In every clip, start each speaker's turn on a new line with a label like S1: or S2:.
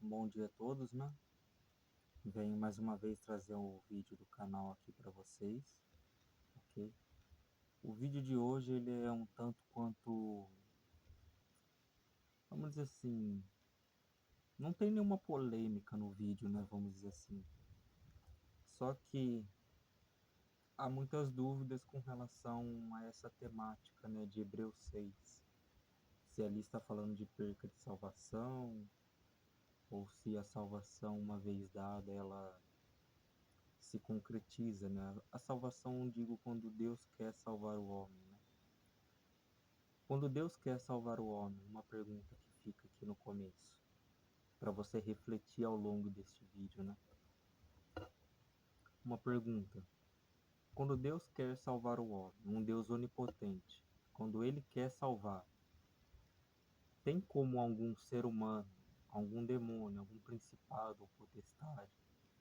S1: Bom dia a todos, né? Venho mais uma vez trazer um vídeo do canal aqui para vocês, ok? O vídeo de hoje ele é um tanto quanto, vamos dizer assim, não tem nenhuma polêmica no vídeo, né? Vamos dizer assim. Só que há muitas dúvidas com relação a essa temática, né, de Hebreus 6. Se ali está falando de perca de salvação, ou se a salvação, uma vez dada, ela se concretiza, né? A salvação, digo, quando Deus quer salvar o homem, né? Quando Deus quer salvar o homem, uma pergunta que fica aqui no começo, para você refletir ao longo deste vídeo, né? Uma pergunta. Quando Deus quer salvar o homem, um Deus onipotente, quando Ele quer salvar, tem como algum ser humano, algum demônio, algum principado ou potestade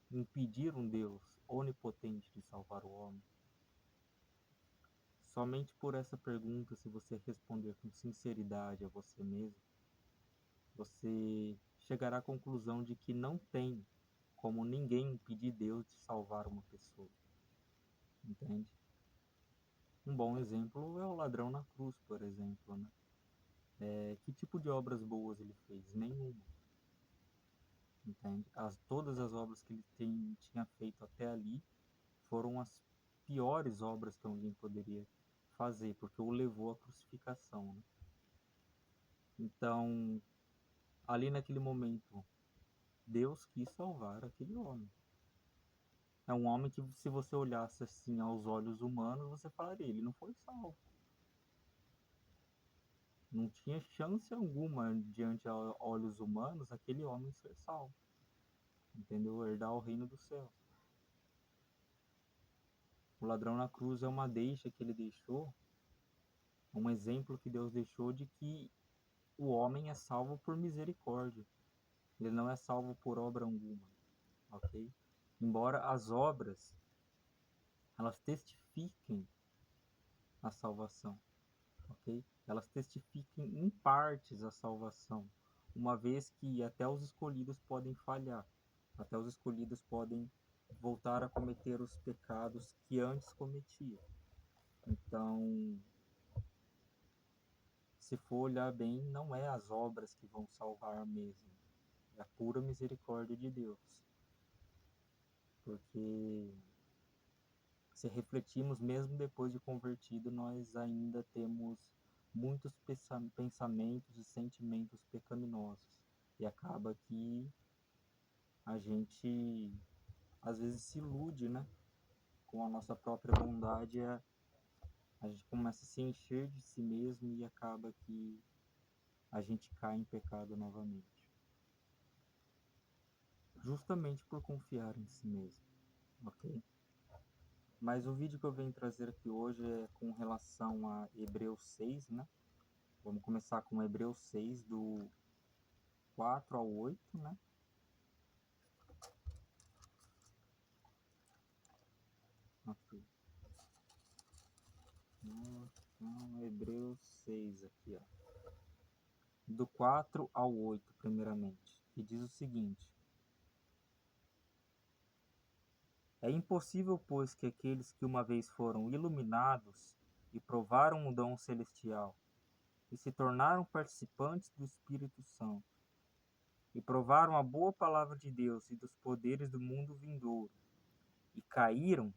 S1: impedir um Deus onipotente de salvar o homem? Somente por essa pergunta, se você responder com sinceridade a você mesmo, você chegará à conclusão de que não tem como ninguém impedir Deus de salvar uma pessoa. Entende? Um bom exemplo é o ladrão na cruz, por exemplo, né? Que tipo de obras boas ele fez? Nenhuma. Entende? Todas as obras que ele tinha feito até ali foram as piores obras que alguém poderia fazer, porque o levou à crucificação, né? Então, ali naquele momento, Deus quis salvar aquele homem. É um homem que, se você olhasse assim aos olhos humanos, você falaria, ele não foi salvo. Não tinha chance alguma, diante a olhos humanos, aquele homem ser salvo. Entendeu? Herdar o reino dos céus. O ladrão na cruz é uma deixa que ele deixou, um exemplo que Deus deixou de que o homem é salvo por misericórdia. Ele não é salvo por obra alguma, ok? Embora as obras, elas testifiquem a salvação, ok? Elas testifiquem em partes a salvação, uma vez que até os escolhidos podem falhar, até os escolhidos podem voltar a cometer os pecados que antes cometiam. Então, se for olhar bem, não é as obras que vão salvar mesmo, é a pura misericórdia de Deus. Porque se refletirmos, mesmo depois de convertido, nós ainda temos muitos pensamentos e sentimentos pecaminosos. E acaba que a gente às vezes se ilude, né? Com a nossa própria bondade, a gente começa a se encher de si mesmo e acaba que a gente cai em pecado novamente. Justamente por confiar em si mesmo, ok? Mas o vídeo que eu venho trazer aqui hoje é com relação a Hebreus 6, né? Vamos começar com Hebreus 6, do 4 ao 8, né? Aqui. Então, Hebreus 6 aqui, ó. Do 4 ao 8, primeiramente. Que diz o seguinte: É impossível, pois, que aqueles que uma vez foram iluminados e provaram o dom celestial, e se tornaram participantes do Espírito Santo, e provaram a boa palavra de Deus e dos poderes do mundo vindouro, e caíram,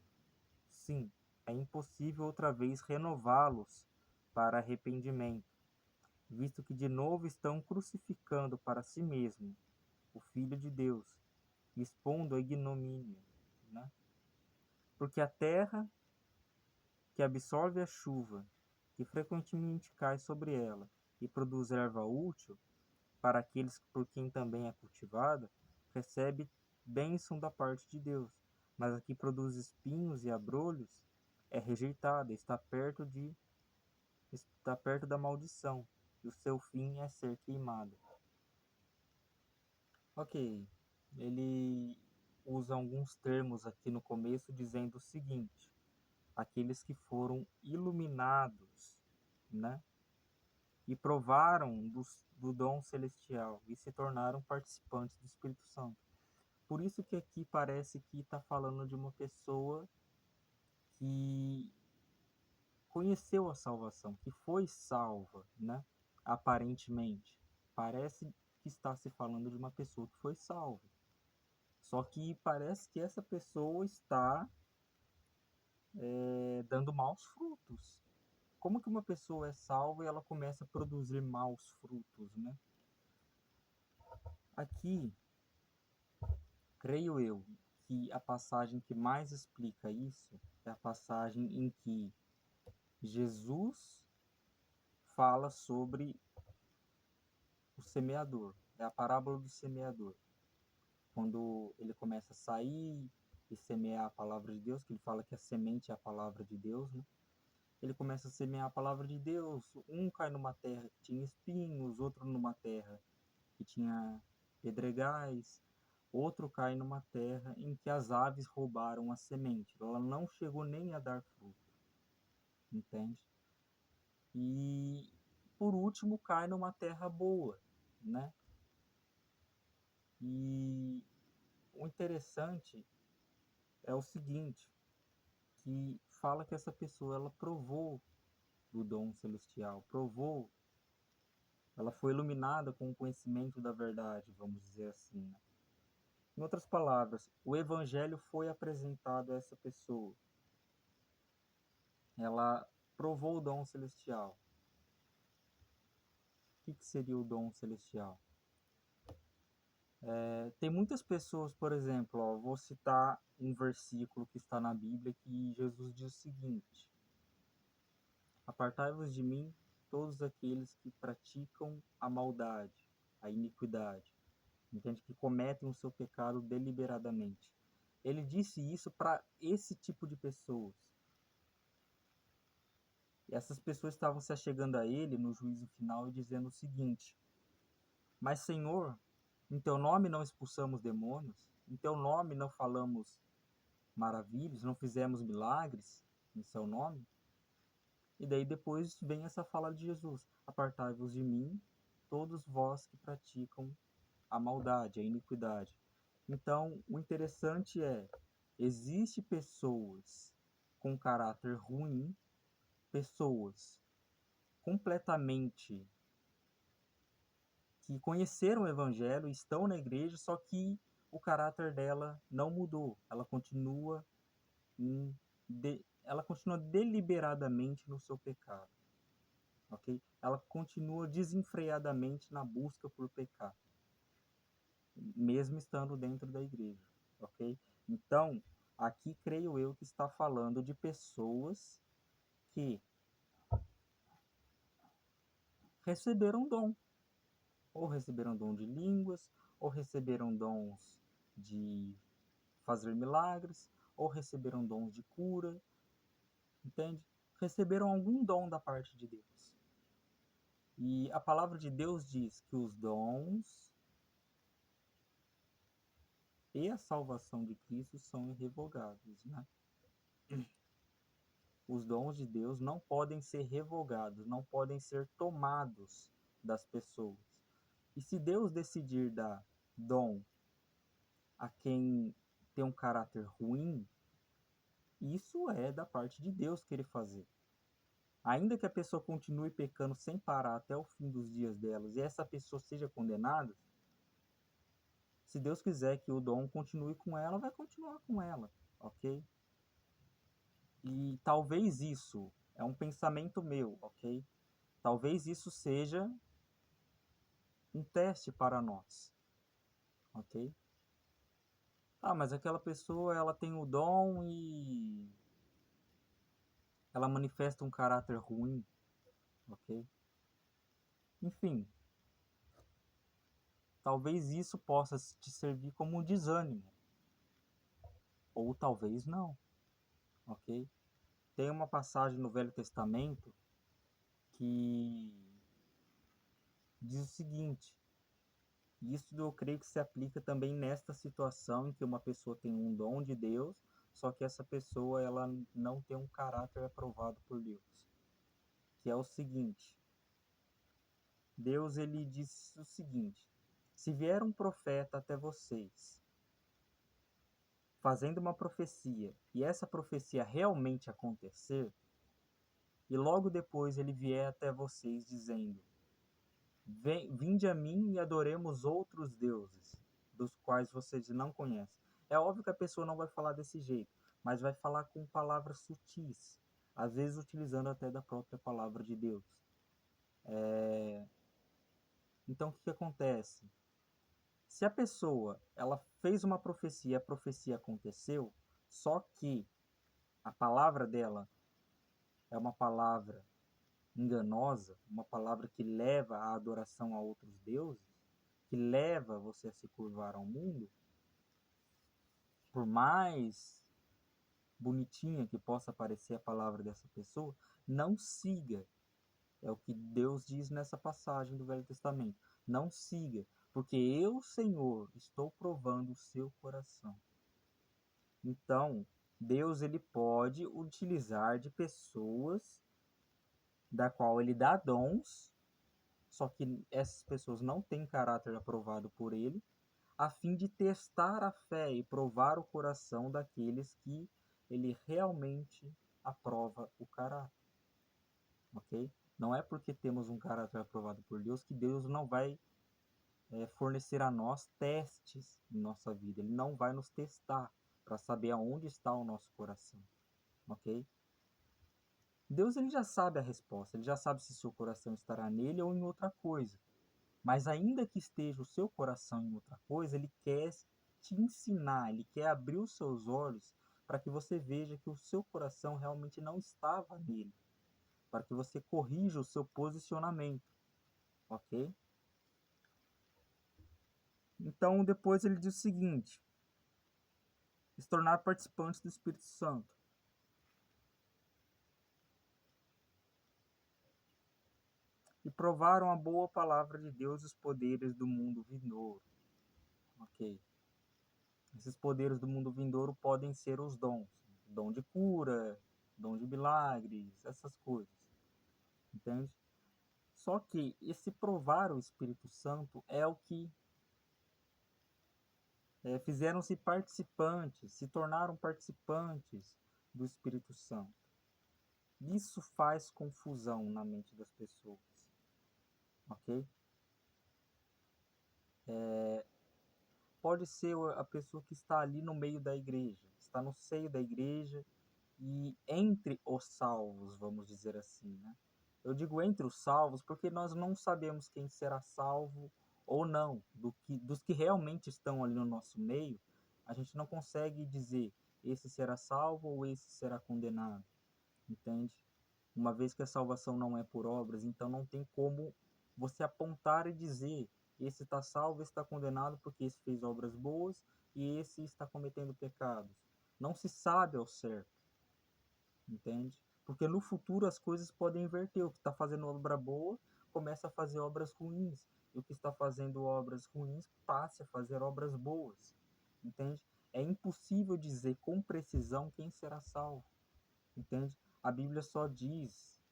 S1: sim, é impossível outra vez renová-los para arrependimento, visto que de novo estão crucificando para si mesmo o Filho de Deus, expondo a ignomínia, né? Porque a terra que absorve a chuva, que frequentemente cai sobre ela, e produz erva útil para aqueles por quem também é cultivada, recebe bênção da parte de Deus. Mas a que produz espinhos e abrolhos é rejeitada, está perto da maldição, e o seu fim é ser queimada. Ok, ele usa alguns termos aqui no começo dizendo o seguinte: aqueles que foram iluminados, né? e provaram do dom celestial e se tornaram participantes do Espírito Santo. Por isso que aqui parece que está falando de uma pessoa que conheceu a salvação, que foi salva, né? Aparentemente. Parece que está se falando de uma pessoa que foi salva. Só que parece que essa pessoa está dando maus frutos. Como que uma pessoa é salva e ela começa a produzir maus frutos, né? Aqui, creio eu, que a passagem que mais explica isso é a passagem em que Jesus fala sobre o semeador. É a parábola do semeador. Quando ele começa a sair e semear a palavra de Deus, que ele fala que a semente é a palavra de Deus, né? Ele começa a semear a palavra de Deus. Um cai numa terra que tinha espinhos, outro numa terra que tinha pedregais, outro cai numa terra em que as aves roubaram a semente. Ela não chegou nem a dar fruto, entende? E por último cai numa terra boa, né? E o interessante é o seguinte, que fala que essa pessoa ela provou do dom celestial, provou, ela foi iluminada com o conhecimento da verdade, vamos dizer assim, né? Em outras palavras, o evangelho foi apresentado a essa pessoa. Ela provou o dom celestial. O que seria o dom celestial? Tem muitas pessoas, por exemplo, ó, vou citar um versículo que está na Bíblia que Jesus diz o seguinte: Apartai-vos de mim, todos aqueles que praticam a maldade, a iniquidade, entende? Que cometem o seu pecado deliberadamente. Ele disse isso para esse tipo de pessoas. E essas pessoas estavam se achegando a ele no juízo final e dizendo o seguinte: Mas, Senhor, em teu nome não expulsamos demônios, em teu nome não falamos maravilhas, não fizemos milagres em seu nome. E daí depois vem essa fala de Jesus: Apartai-vos de mim, todos vós que praticam a maldade, a iniquidade. Então, o interessante é, existe pessoas com caráter ruim, pessoas completamente que conheceram o evangelho, estão na igreja, só que o caráter dela não mudou. Ela continua deliberadamente no seu pecado, ok? Ela continua desenfreadamente na busca por pecar, mesmo estando dentro da igreja, ok? Então, aqui creio eu que está falando de pessoas que receberam dom, ou receberam dom de línguas, ou receberam dons de fazer milagres, ou receberam dons de cura, entende? Receberam algum dom da parte de Deus. E a palavra de Deus diz que os dons e a salvação de Cristo são irrevogáveis, né? Os dons de Deus não podem ser revogados, não podem ser tomados das pessoas. E se Deus decidir dar dom a quem tem um caráter ruim, isso é da parte de Deus querer fazer. Ainda que a pessoa continue pecando sem parar até o fim dos dias delas e essa pessoa seja condenada, se Deus quiser que o dom continue com ela, vai continuar com ela, ok? E talvez isso é um pensamento meu, ok? Talvez isso seja um teste para nós, ok? Ah, mas aquela pessoa ela tem o dom e ela manifesta um caráter ruim, ok? Enfim, talvez isso possa te servir como um desânimo, ou talvez não, ok? Tem uma passagem no Velho Testamento que diz o seguinte: isso eu creio que se aplica também nesta situação em que uma pessoa tem um dom de Deus, só que essa pessoa ela não tem um caráter aprovado por Deus. Que é o seguinte: Deus ele diz o seguinte: se vier um profeta até vocês, fazendo uma profecia, e essa profecia realmente acontecer, e logo depois ele vier até vocês dizendo: vinde a mim e adoremos outros deuses, dos quais vocês não conhecem. É óbvio que a pessoa não vai falar desse jeito, mas vai falar com palavras sutis, às vezes utilizando até da própria palavra de Deus. Então, o que acontece? Se a pessoa ela fez uma profecia, a profecia aconteceu, só que a palavra dela é uma palavra enganosa, uma palavra que leva à adoração a outros deuses, que leva você a se curvar ao mundo, por mais bonitinha que possa parecer a palavra dessa pessoa, não siga. É o que Deus diz nessa passagem do Velho Testamento. Não siga, porque eu, Senhor, estou provando o seu coração. Então, Deus ele pode utilizar de pessoas da qual ele dá dons, só que essas pessoas não têm caráter aprovado por ele, a fim de testar a fé e provar o coração daqueles que ele realmente aprova o caráter, ok? Não é porque temos um caráter aprovado por Deus que Deus não vai fornecer a nós testes em nossa vida. Ele não vai nos testar para saber aonde está o nosso coração, ok? Deus ele já sabe a resposta, ele já sabe se seu coração estará nele ou em outra coisa. Mas ainda que esteja o seu coração em outra coisa, ele quer te ensinar, ele quer abrir os seus olhos para que você veja que o seu coração realmente não estava nele, para que você corrija o seu posicionamento, ok? Então depois ele diz o seguinte: se tornar participantes do Espírito Santo. E provaram a boa palavra de Deus e os poderes do mundo vindouro. Ok. Esses poderes do mundo vindouro podem ser os dons. Dom de cura, dom de milagres, essas coisas. Entende? Só que esse provar o Espírito Santo é o que fizeram-se participantes, se tornaram participantes do Espírito Santo. Isso faz confusão na mente das pessoas. Ok? Pode ser a pessoa que está ali no meio da igreja, está no seio da igreja e entre os salvos, vamos dizer assim, né? Eu digo entre os salvos porque nós não sabemos quem será salvo ou não, dos que realmente estão ali no nosso meio, a gente não consegue dizer esse será salvo ou esse será condenado, entende? Uma vez que a salvação não é por obras, então não tem como você apontar e dizer esse está salvo, esse está condenado porque esse fez obras boas e esse está cometendo pecados. Não se sabe ao certo, entende? Porque no futuro as coisas podem inverter. O que está fazendo obra boa começa a fazer obras ruins. E o que está fazendo obras ruins passe a fazer obras boas, entende? É impossível dizer com precisão quem será salvo, entende? A Bíblia só diz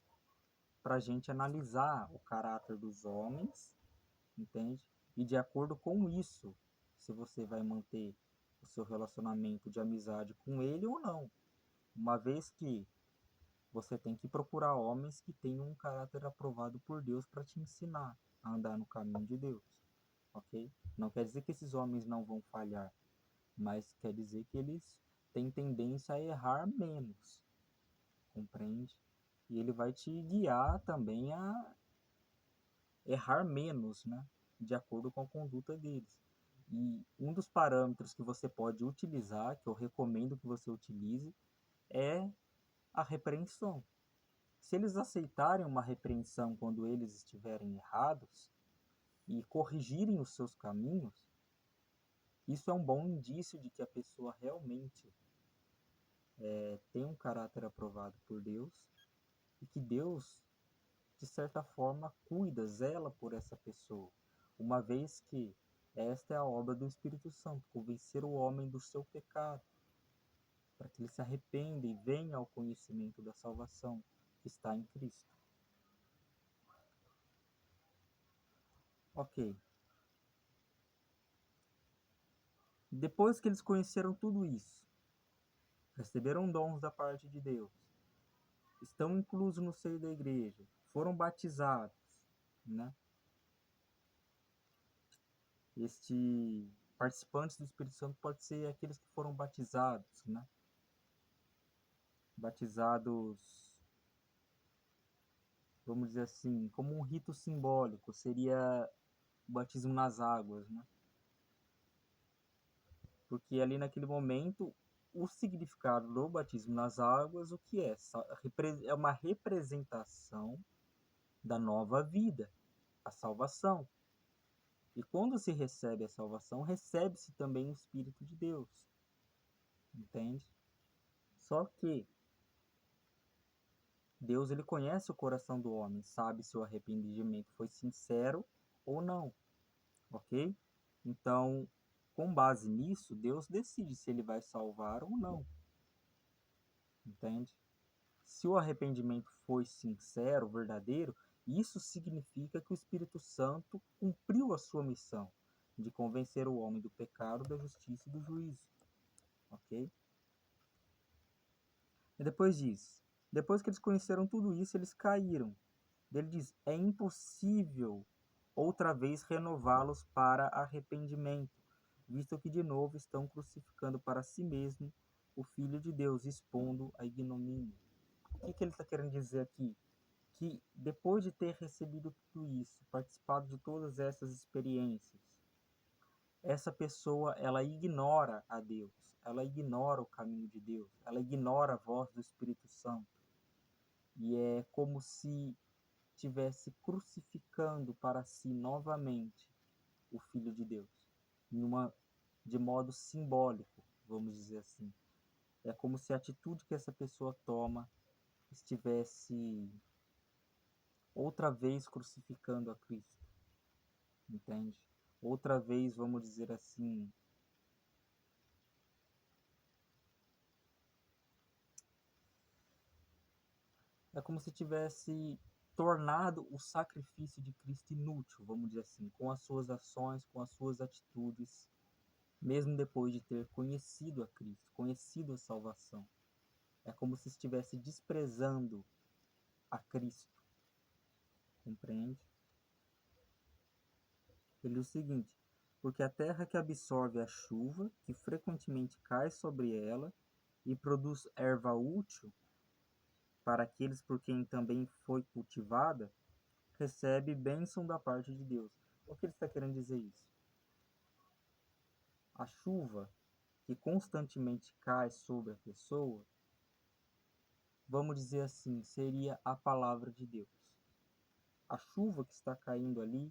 S1: para a gente analisar o caráter dos homens, entende? E de acordo com isso, se você vai manter o seu relacionamento de amizade com ele ou não. Uma vez que você tem que procurar homens que tenham um caráter aprovado por Deus para te ensinar a andar no caminho de Deus, ok? Não quer dizer que esses homens não vão falhar, mas quer dizer que eles têm tendência a errar menos, compreende? E ele vai te guiar também a errar menos, né? De acordo com a conduta deles. E um dos parâmetros que você pode utilizar, que eu recomendo que você utilize, é a repreensão. Se eles aceitarem uma repreensão quando eles estiverem errados e corrigirem os seus caminhos, isso é um bom indício de que a pessoa realmente tem um caráter aprovado por Deus e que Deus, de certa forma, cuida, zela por essa pessoa, uma vez que esta é a obra do Espírito Santo, convencer o homem do seu pecado, para que ele se arrependa e venha ao conhecimento da salvação que está em Cristo. Ok. Depois que eles conheceram tudo isso, receberam dons da parte de Deus, estão inclusos no seio da igreja, foram batizados, né? Este participantes do Espírito Santo pode ser aqueles que foram batizados, né? Batizados, vamos dizer assim, como um rito simbólico, seria o batismo nas águas, né? Porque ali naquele momento, o significado do batismo nas águas, o que é? É uma representação da nova vida, a salvação. E quando se recebe a salvação, recebe-se também o Espírito de Deus. Entende? Só que Deus ele conhece o coração do homem, sabe se o arrependimento foi sincero ou não, ok? Então, com base nisso, Deus decide se ele vai salvar ou não, entende? Se o arrependimento foi sincero, verdadeiro, isso significa que o Espírito Santo cumpriu a sua missão de convencer o homem do pecado, da justiça e do juízo, ok? E depois diz, depois que eles conheceram tudo isso, eles caíram. Ele diz, é impossível outra vez renová-los para arrependimento, visto que de novo estão crucificando para si mesmo o Filho de Deus, expondo a ignomínia. O que ele está querendo dizer aqui? Que depois de ter recebido tudo isso, participado de todas essas experiências, essa pessoa ela ignora a Deus, ela ignora o caminho de Deus, ela ignora a voz do Espírito Santo. E é como se estivesse crucificando para si novamente o Filho de Deus, de modo simbólico, vamos dizer assim. É como se a atitude que essa pessoa toma estivesse outra vez crucificando a Cristo, entende? Outra vez, vamos dizer assim, é como se tivesse tornado o sacrifício de Cristo inútil, vamos dizer assim, com as suas ações, com as suas atitudes, mesmo depois de ter conhecido a Cristo, conhecido a salvação. É como se estivesse desprezando a Cristo, compreende? Ele diz o seguinte, porque a terra que absorve a chuva, que frequentemente cai sobre ela, e produz erva útil para aqueles por quem também foi cultivada, recebe bênção da parte de Deus. O que ele está querendo dizer isso? A chuva que constantemente cai sobre a pessoa, vamos dizer assim, seria a palavra de Deus. A chuva que está caindo ali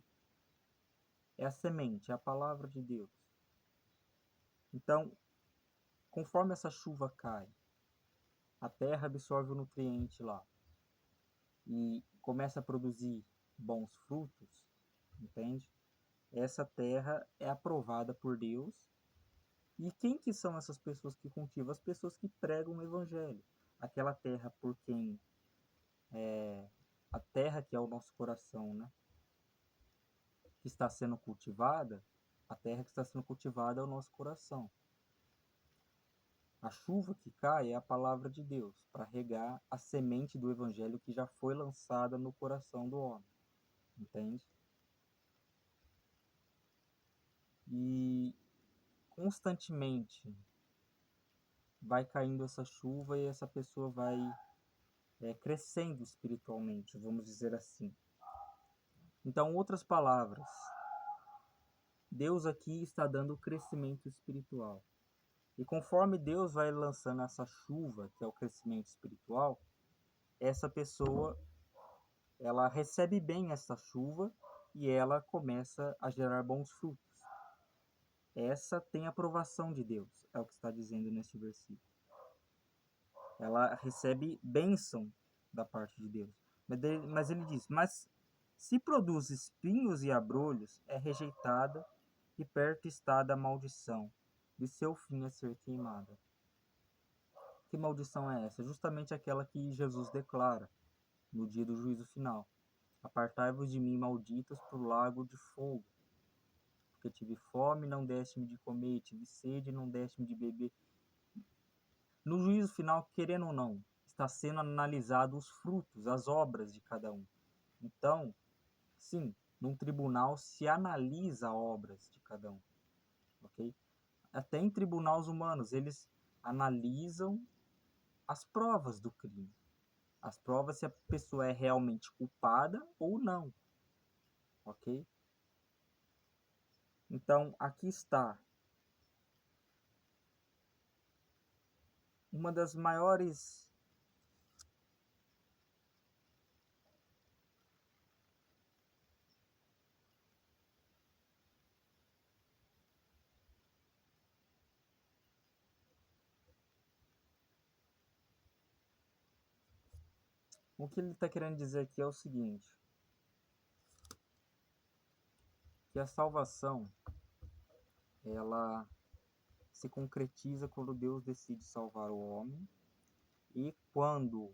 S1: é a semente, é a palavra de Deus. Então, conforme essa chuva cai, a terra absorve o nutriente lá e começa a produzir bons frutos, entende? Essa terra é aprovada por Deus. E quem que são essas pessoas que cultivam? As pessoas que pregam o evangelho. Aquela terra por quem a terra que é o nosso coração, né? Que está sendo cultivada, a terra que está sendo cultivada é o nosso coração. A chuva que cai é a palavra de Deus para regar a semente do evangelho que já foi lançada no coração do homem, entende? E constantemente vai caindo essa chuva e essa pessoa vai crescendo espiritualmente, vamos dizer assim. Então, outras palavras, Deus aqui está dando crescimento espiritual. E conforme Deus vai lançando essa chuva, que é o crescimento espiritual, essa pessoa, ela recebe bem essa chuva e ela começa a gerar bons frutos. Essa tem aprovação de Deus, é o que está dizendo neste versículo. Ela recebe bênção da parte de Deus. Mas ele diz, mas se produz espinhos e abrolhos, é rejeitada e perto está da maldição, de seu fim a ser queimada. Que maldição é essa? Justamente aquela que Jesus declara no dia do juízo final. Apartai-vos de mim, malditos, para o lago de fogo. Porque tive fome, não deste-me de comer, tive sede, não deste-me de beber. No juízo final, querendo ou não, está sendo analisado os frutos, as obras de cada um. Então, sim, num tribunal se analisa obras de cada um, ok? Até em tribunais humanos, eles analisam as provas do crime. As provas se a pessoa é realmente culpada ou não, ok? Então, aqui está uma das maiores O que ele está querendo dizer aqui é o seguinte, que a salvação, ela se concretiza quando Deus decide salvar o homem e quando,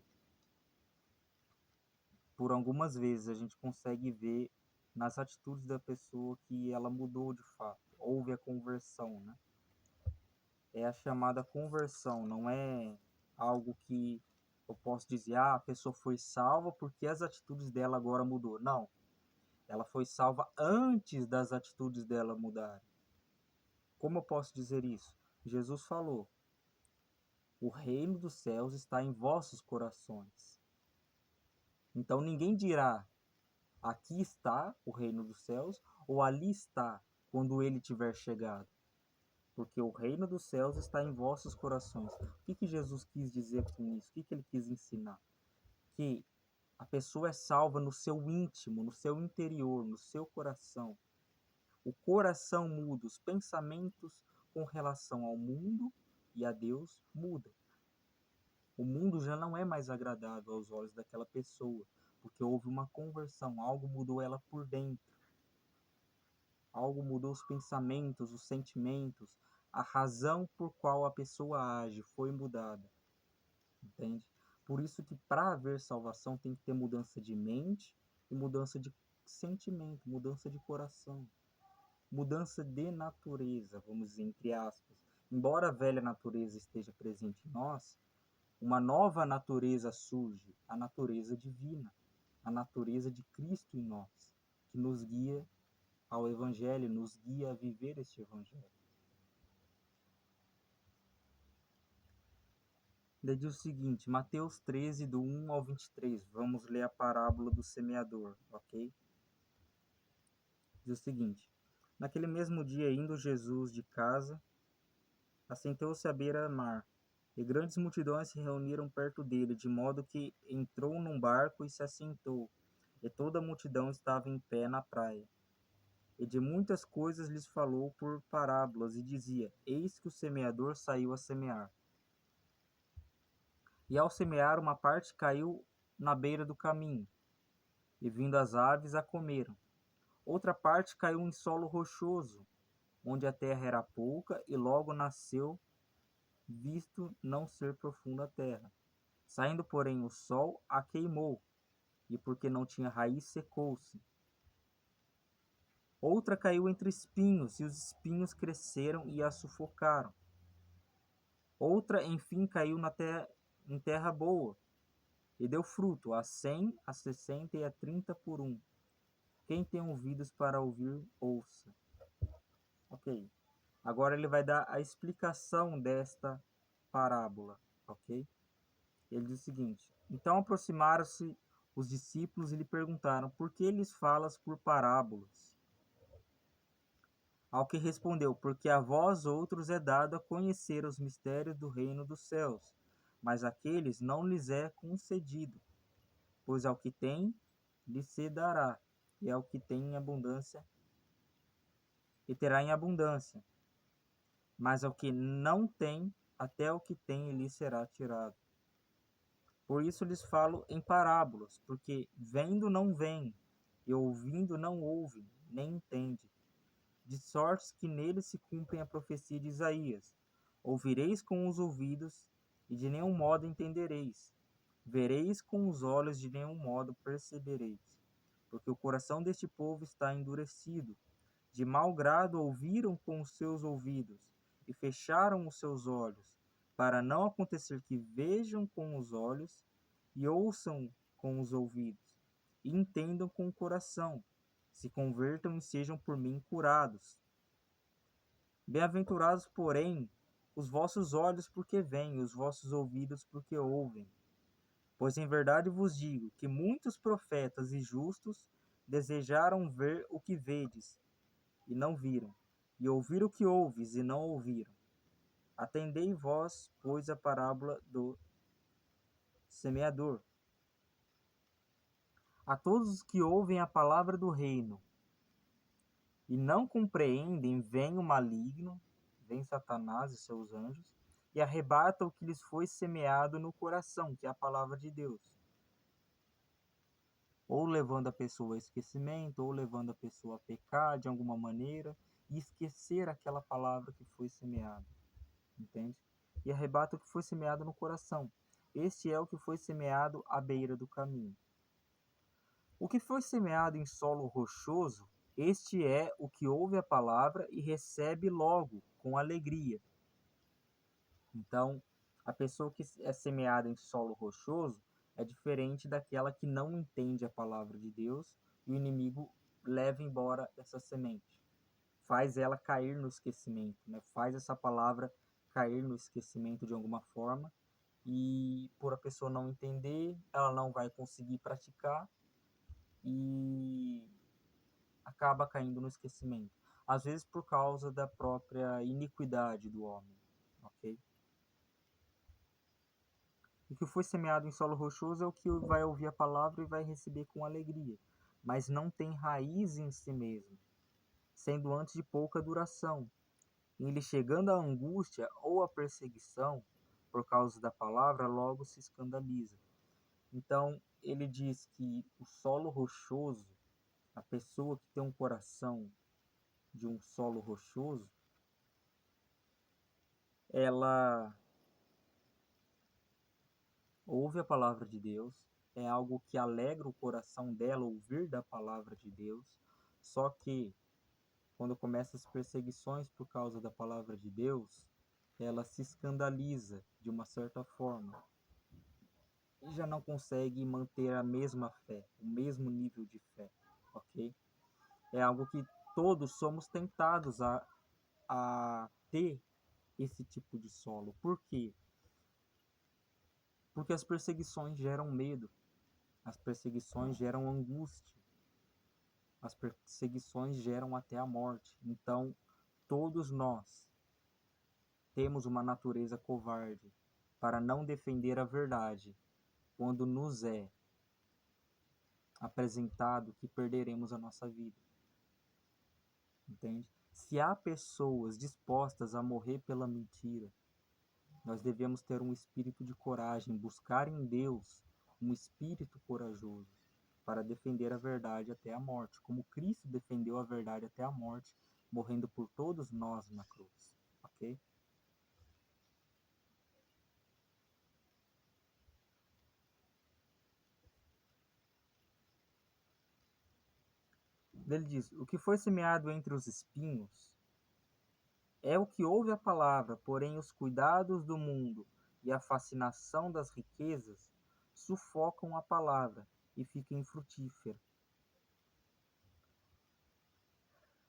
S1: por algumas vezes, a gente consegue ver nas atitudes da pessoa que ela mudou de fato, houve a conversão, né? É a chamada conversão, não é algo que eu posso dizer, a pessoa foi salva porque as atitudes dela agora mudou. Não, ela foi salva antes das atitudes dela mudarem. Como eu posso dizer isso? Jesus falou, o reino dos céus está em vossos corações. Então ninguém dirá, aqui está o reino dos céus, ou ali está, quando ele tiver chegado. Porque o reino dos céus está em vossos corações. O que Jesus quis dizer com isso? O que ele quis ensinar? Que a pessoa é salva no seu íntimo, no seu interior, no seu coração. O coração muda, os pensamentos com relação ao mundo e a Deus mudam. O mundo já não é mais agradável aos olhos daquela pessoa, porque houve uma conversão, algo mudou ela por dentro. Algo mudou os pensamentos, os sentimentos, a razão por qual a pessoa age foi mudada. Entende? Por isso que para haver salvação tem que ter mudança de mente e mudança de sentimento, mudança de coração, mudança de natureza, vamos dizer, entre aspas. Embora a velha natureza esteja presente em nós, uma nova natureza surge, a natureza divina, a natureza de Cristo em nós, que nos guia ao Evangelho, nos guia a viver este Evangelho. Ele diz o seguinte, Mateus 13, do 1 ao 23, vamos ler a parábola do semeador, ok? Diz o seguinte, naquele mesmo dia, indo Jesus de casa, assentou-se à beira-mar, e grandes multidões se reuniram perto dele, de modo que entrou num barco e se assentou, e toda a multidão estava em pé na praia. E de muitas coisas lhes falou por parábolas, e dizia, eis que o semeador saiu a semear. E ao semear, uma parte caiu na beira do caminho, e vindo as aves a comeram. Outra parte caiu em solo rochoso, onde a terra era pouca, e logo nasceu, visto não ser profunda a terra. Saindo, porém, o sol, a queimou, e porque não tinha raiz, secou-se. Outra caiu entre espinhos, e os espinhos cresceram e a sufocaram. Outra, enfim, caiu em terra boa, e deu fruto, a 100, a 60 e a 30 por um. Quem tem ouvidos para ouvir, ouça. Ok. Agora ele vai dar a explicação desta parábola, ok? Ele diz o seguinte, então aproximaram-se os discípulos e lhe perguntaram, por que lhes falas por parábolas? Ao que respondeu, porque a vós outros é dado a conhecer os mistérios do reino dos céus, mas àqueles não lhes é concedido, pois ao que tem, lhe se dará, e ao que tem em abundância, e terá em abundância, mas ao que não tem, até o que tem lhe será tirado. Por isso lhes falo em parábolas, porque vendo não veem, e ouvindo não ouvem, nem entendem. De sorte que neles se cumpre a profecia de Isaías. Ouvireis com os ouvidos, e de nenhum modo entendereis. Vereis com os olhos, de nenhum modo percebereis. porque o coração deste povo está endurecido. De mau grado ouviram com os seus ouvidos e fecharam os seus olhos, para não acontecer que vejam com os olhos e ouçam com os ouvidos, e entendam com o coração, se convertam e sejam por mim curados. Bem-aventurados, porém, os vossos olhos porque veem, e os vossos ouvidos porque ouvem. Pois em verdade vos digo que muitos profetas e justos desejaram ver o que vedes, e não viram, e ouvir o que ouves, e não ouviram. Atendei vós, pois, a parábola do semeador. A todos os que ouvem a palavra do reino e não compreendem, vem o maligno, vem Satanás e seus anjos, e arrebata o que lhes foi semeado no coração, que é a palavra de Deus. Ou levando a pessoa a esquecimento, ou levando a pessoa a pecar de alguma maneira, e esquecer aquela palavra que foi semeada. Entende? E arrebata o que foi semeado no coração. Este é o que foi semeado à beira do caminho. O que foi semeado em solo rochoso, este é o que ouve a palavra e recebe logo, com alegria. Então, a pessoa que é semeada em solo rochoso é diferente daquela que não entende a palavra de Deus e o inimigo leva embora essa semente. Faz ela cair no esquecimento, né? Faz essa palavra cair no esquecimento de alguma forma, e por a pessoa não entender, ela não vai conseguir praticar e acaba caindo no esquecimento. Às vezes por causa da própria iniquidade do homem, ok? O que foi semeado em solo rochoso é o que vai ouvir a palavra e vai receber com alegria, mas não tem raiz em si mesmo, sendo antes de pouca duração. E ele, chegando à angústia ou à perseguição por causa da palavra, logo se escandaliza. Então, ele diz que o solo rochoso, a pessoa que tem um coração de um solo rochoso, ela ouve a palavra de Deus, é algo que alegra o coração dela ouvir da palavra de Deus, só que quando começam as perseguições por causa da palavra de Deus, ela se escandaliza de uma certa forma e já não consegue manter a mesma fé, o mesmo nível de fé, ok? É algo que todos somos tentados a ter esse tipo de solo. Por quê? Porque as perseguições geram medo, as perseguições geram angústia, as perseguições geram até a morte. Então, todos nós temos uma natureza covarde para não defender a verdade quando nos é apresentado que perderemos a nossa vida. Entende? Se há pessoas dispostas a morrer pela mentira, nós devemos ter um espírito de coragem, buscar em Deus um espírito corajoso para defender a verdade até a morte, como Cristo defendeu a verdade até a morte, morrendo por todos nós na cruz, ok? Ele diz: o que foi semeado entre os espinhos é o que ouve a palavra, porém os cuidados do mundo e a fascinação das riquezas sufocam a palavra e fica infrutífera.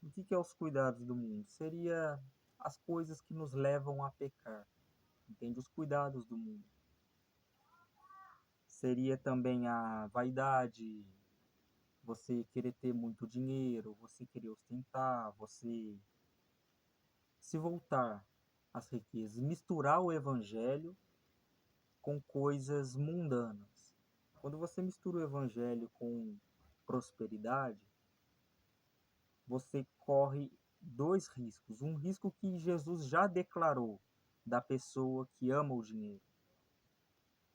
S1: O que é os cuidados do mundo? Seria as coisas que nos levam a pecar, entende? Os cuidados do mundo. Seria também a vaidade, você querer ter muito dinheiro, você querer ostentar, você se voltar às riquezas, misturar o evangelho com coisas mundanas. Quando você mistura o evangelho com prosperidade, você corre dois riscos. Um risco que Jesus já declarou da pessoa que ama o dinheiro.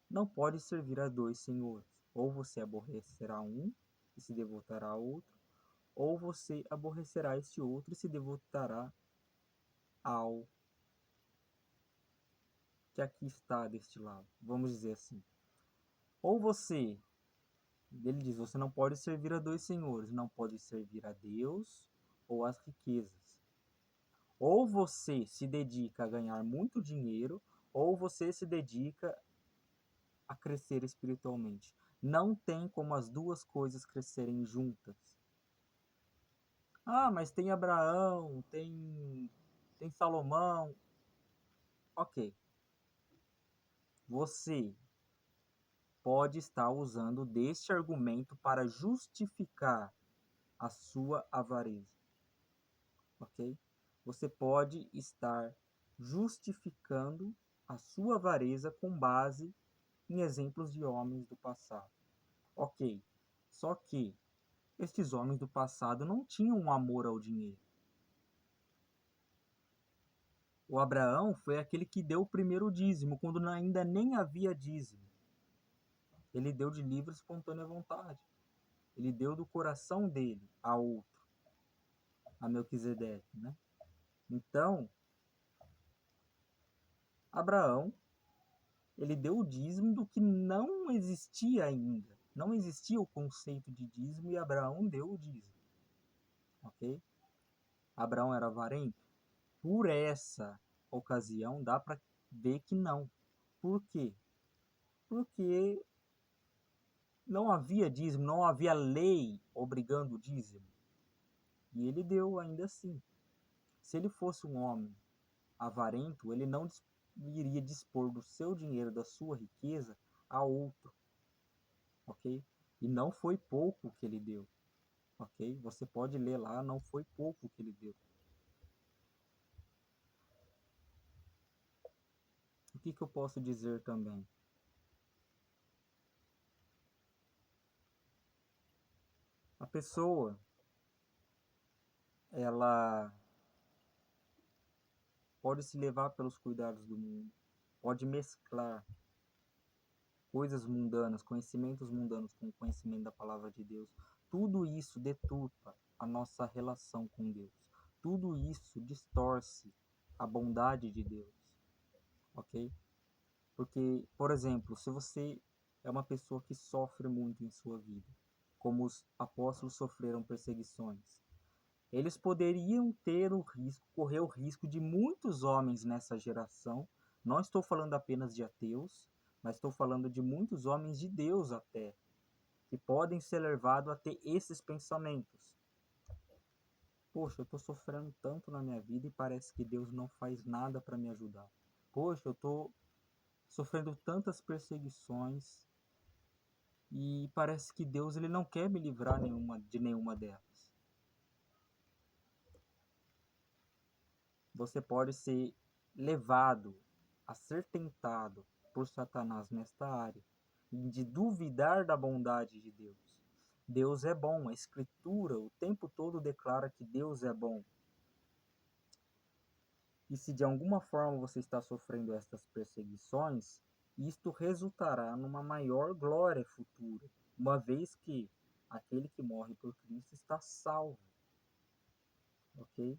S1: Não pode servir a dois senhores. Ou você aborrecerá um e se devotará a outro, ou você aborrecerá este outro e se devotará ao que aqui está deste lado. Vamos dizer assim. Ou você Ele diz: você não pode servir a dois senhores, não pode servir a Deus ou às riquezas. Ou você se dedica a ganhar muito dinheiro, ou você se dedica a crescer espiritualmente. Não tem como as duas coisas crescerem juntas. Ah, mas tem Abraão, tem Salomão. Ok. Você pode estar usando deste argumento para justificar a sua avareza. Ok? Você pode estar justificando a sua avareza com base em exemplos de homens do passado. Ok. Só que estes homens do passado não tinham um amor ao dinheiro. O Abraão foi aquele que deu o primeiro dízimo, quando ainda nem havia dízimo. Ele deu de livre e espontânea vontade. Ele deu do coração dele a outro, a Melquisedeque, né? Então, Abraão, ele deu o dízimo do que não existia ainda. Não existia o conceito de dízimo e Abraão deu o dízimo. Ok? Abraão era avarento? Por essa ocasião, dá para ver que não. Por quê? Porque não havia dízimo, não havia lei obrigando o dízimo. E ele deu ainda assim. Se ele fosse um homem avarento, ele não iria dispor do seu dinheiro, da sua riqueza, a outro. Ok? E não foi pouco que ele deu. Ok? Você pode ler lá, não foi pouco que ele deu. O que eu posso dizer também? A pessoa, ela pode se levar pelos cuidados do mundo, pode mesclar coisas mundanas, conhecimentos mundanos com o conhecimento da palavra de Deus. Tudo isso deturpa a nossa relação com Deus. Tudo isso distorce a bondade de Deus, ok? Porque, por exemplo, se você é uma pessoa que sofre muito em sua vida, como os apóstolos sofreram perseguições, eles poderiam ter o risco, correr o risco de muitos homens nessa geração, não estou falando apenas de ateus, mas estou falando de muitos homens de Deus até, que podem ser levados a ter esses pensamentos. Poxa, eu estou sofrendo tanto na minha vida e parece que Deus não faz nada para me ajudar. Poxa, eu estou sofrendo tantas perseguições e parece que Deus ele não quer me livrar de nenhuma delas. Você pode ser levado a ser tentado por Satanás nesta área e de duvidar da bondade de Deus. Deus é bom, a Escritura o tempo todo declara que Deus é bom. E se de alguma forma você está sofrendo estas perseguições, isto resultará numa maior glória futura, uma vez que aquele que morre por Cristo está salvo. Ok?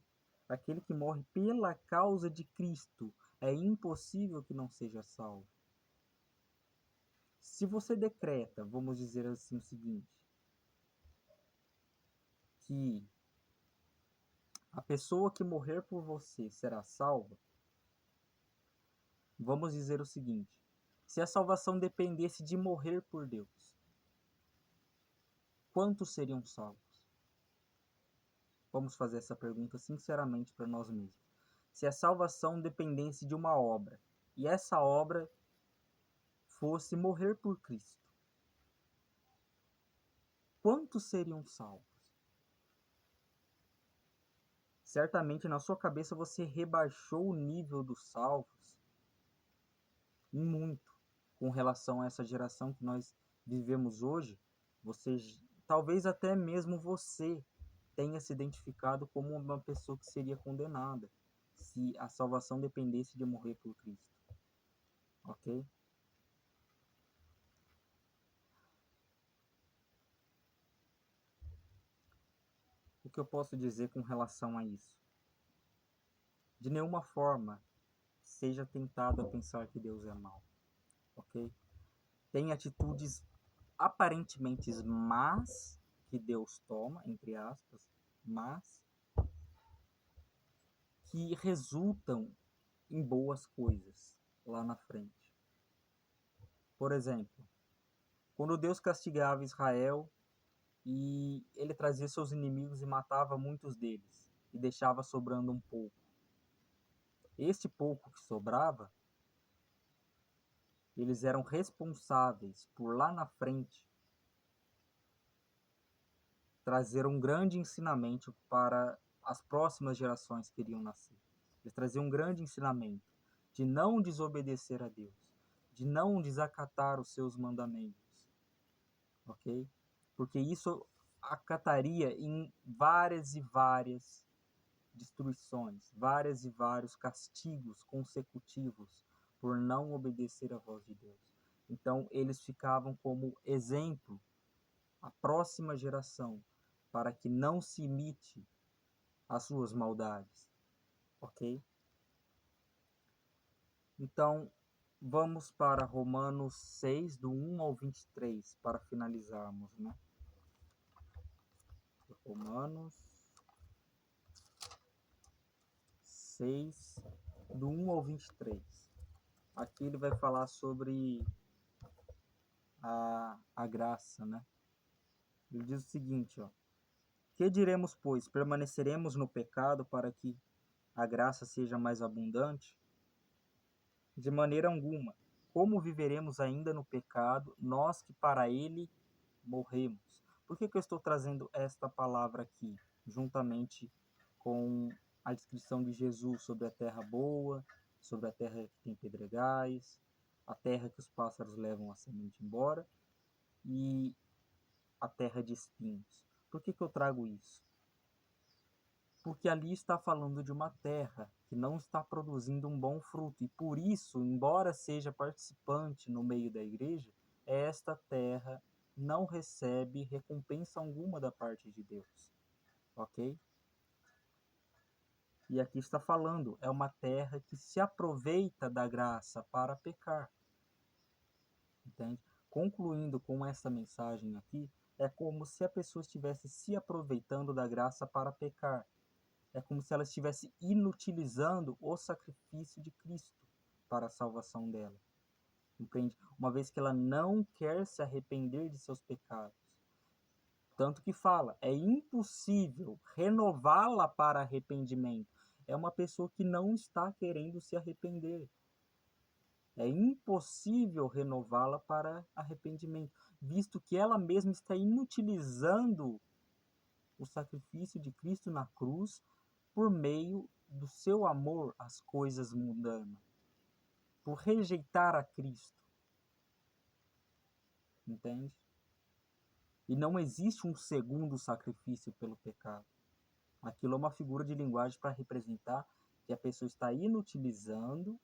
S1: Aquele que morre pela causa de Cristo, é impossível que não seja salvo. Se você decreta, vamos dizer assim o seguinte, que a pessoa que morrer por você será salva, vamos dizer o seguinte, se a salvação dependesse de morrer por Deus, quantos seriam salvos? Vamos fazer essa pergunta sinceramente para nós mesmos. Se a salvação dependesse de uma obra, e essa obra fosse morrer por Cristo, quantos seriam salvos? Certamente na sua cabeça você rebaixou o nível dos salvos em muito com relação a essa geração que nós vivemos hoje. Você, talvez até mesmo você tenha se identificado como uma pessoa que seria condenada se a salvação dependesse de morrer por Cristo. Ok? O que eu posso dizer com relação a isso? De nenhuma forma seja tentado a pensar que Deus é mau, ok? Tem atitudes aparentemente más que Deus toma, entre aspas, mas que resultam em boas coisas lá na frente. Por exemplo, quando Deus castigava Israel e ele trazia seus inimigos e matava muitos deles e deixava sobrando um pouco. Este pouco que sobrava, eles eram responsáveis por lá na frente trazer um grande ensinamento para as próximas gerações que iriam nascer. Eles traziam um grande ensinamento de não desobedecer a Deus, de não desacatar os seus mandamentos, ok? Porque isso acataria em várias e várias destruições, várias e vários castigos consecutivos por não obedecer à voz de Deus. Então eles ficavam como exemplo à próxima geração para que não se imite as suas maldades, ok? Então vamos para Romanos 6, do 1 ao 23, para finalizarmos, né? Romanos 6, do 1 ao 23. Aqui ele vai falar sobre a graça, né? Ele diz o seguinte, ó: que diremos, pois? Permaneceremos no pecado para que a graça seja mais abundante? De maneira alguma. Como viveremos ainda no pecado, nós que para ele morremos? Por que eu estou trazendo esta palavra aqui, juntamente com a descrição de Jesus sobre a terra boa, sobre a terra que tem pedregais, a terra que os pássaros levam a semente embora e a terra de espinhos? Por que eu trago isso? Porque ali está falando de uma terra que não está produzindo um bom fruto. E por isso, embora seja participante no meio da igreja, esta terra não recebe recompensa alguma da parte de Deus. Ok? E aqui está falando, é uma terra que se aproveita da graça para pecar. Entende? Concluindo com essa mensagem aqui, é como se a pessoa estivesse se aproveitando da graça para pecar. É como se ela estivesse inutilizando o sacrifício de Cristo para a salvação dela. Entende? Uma vez que ela não quer se arrepender de seus pecados. Tanto que fala, é impossível renová-la para arrependimento. É uma pessoa que não está querendo se arrepender. É impossível renová-la para arrependimento, visto que ela mesma está inutilizando o sacrifício de Cristo na cruz por meio do seu amor às coisas mundanas, por rejeitar a Cristo. Entende? E não existe um segundo sacrifício pelo pecado. Aquilo é uma figura de linguagem para representar que a pessoa está inutilizando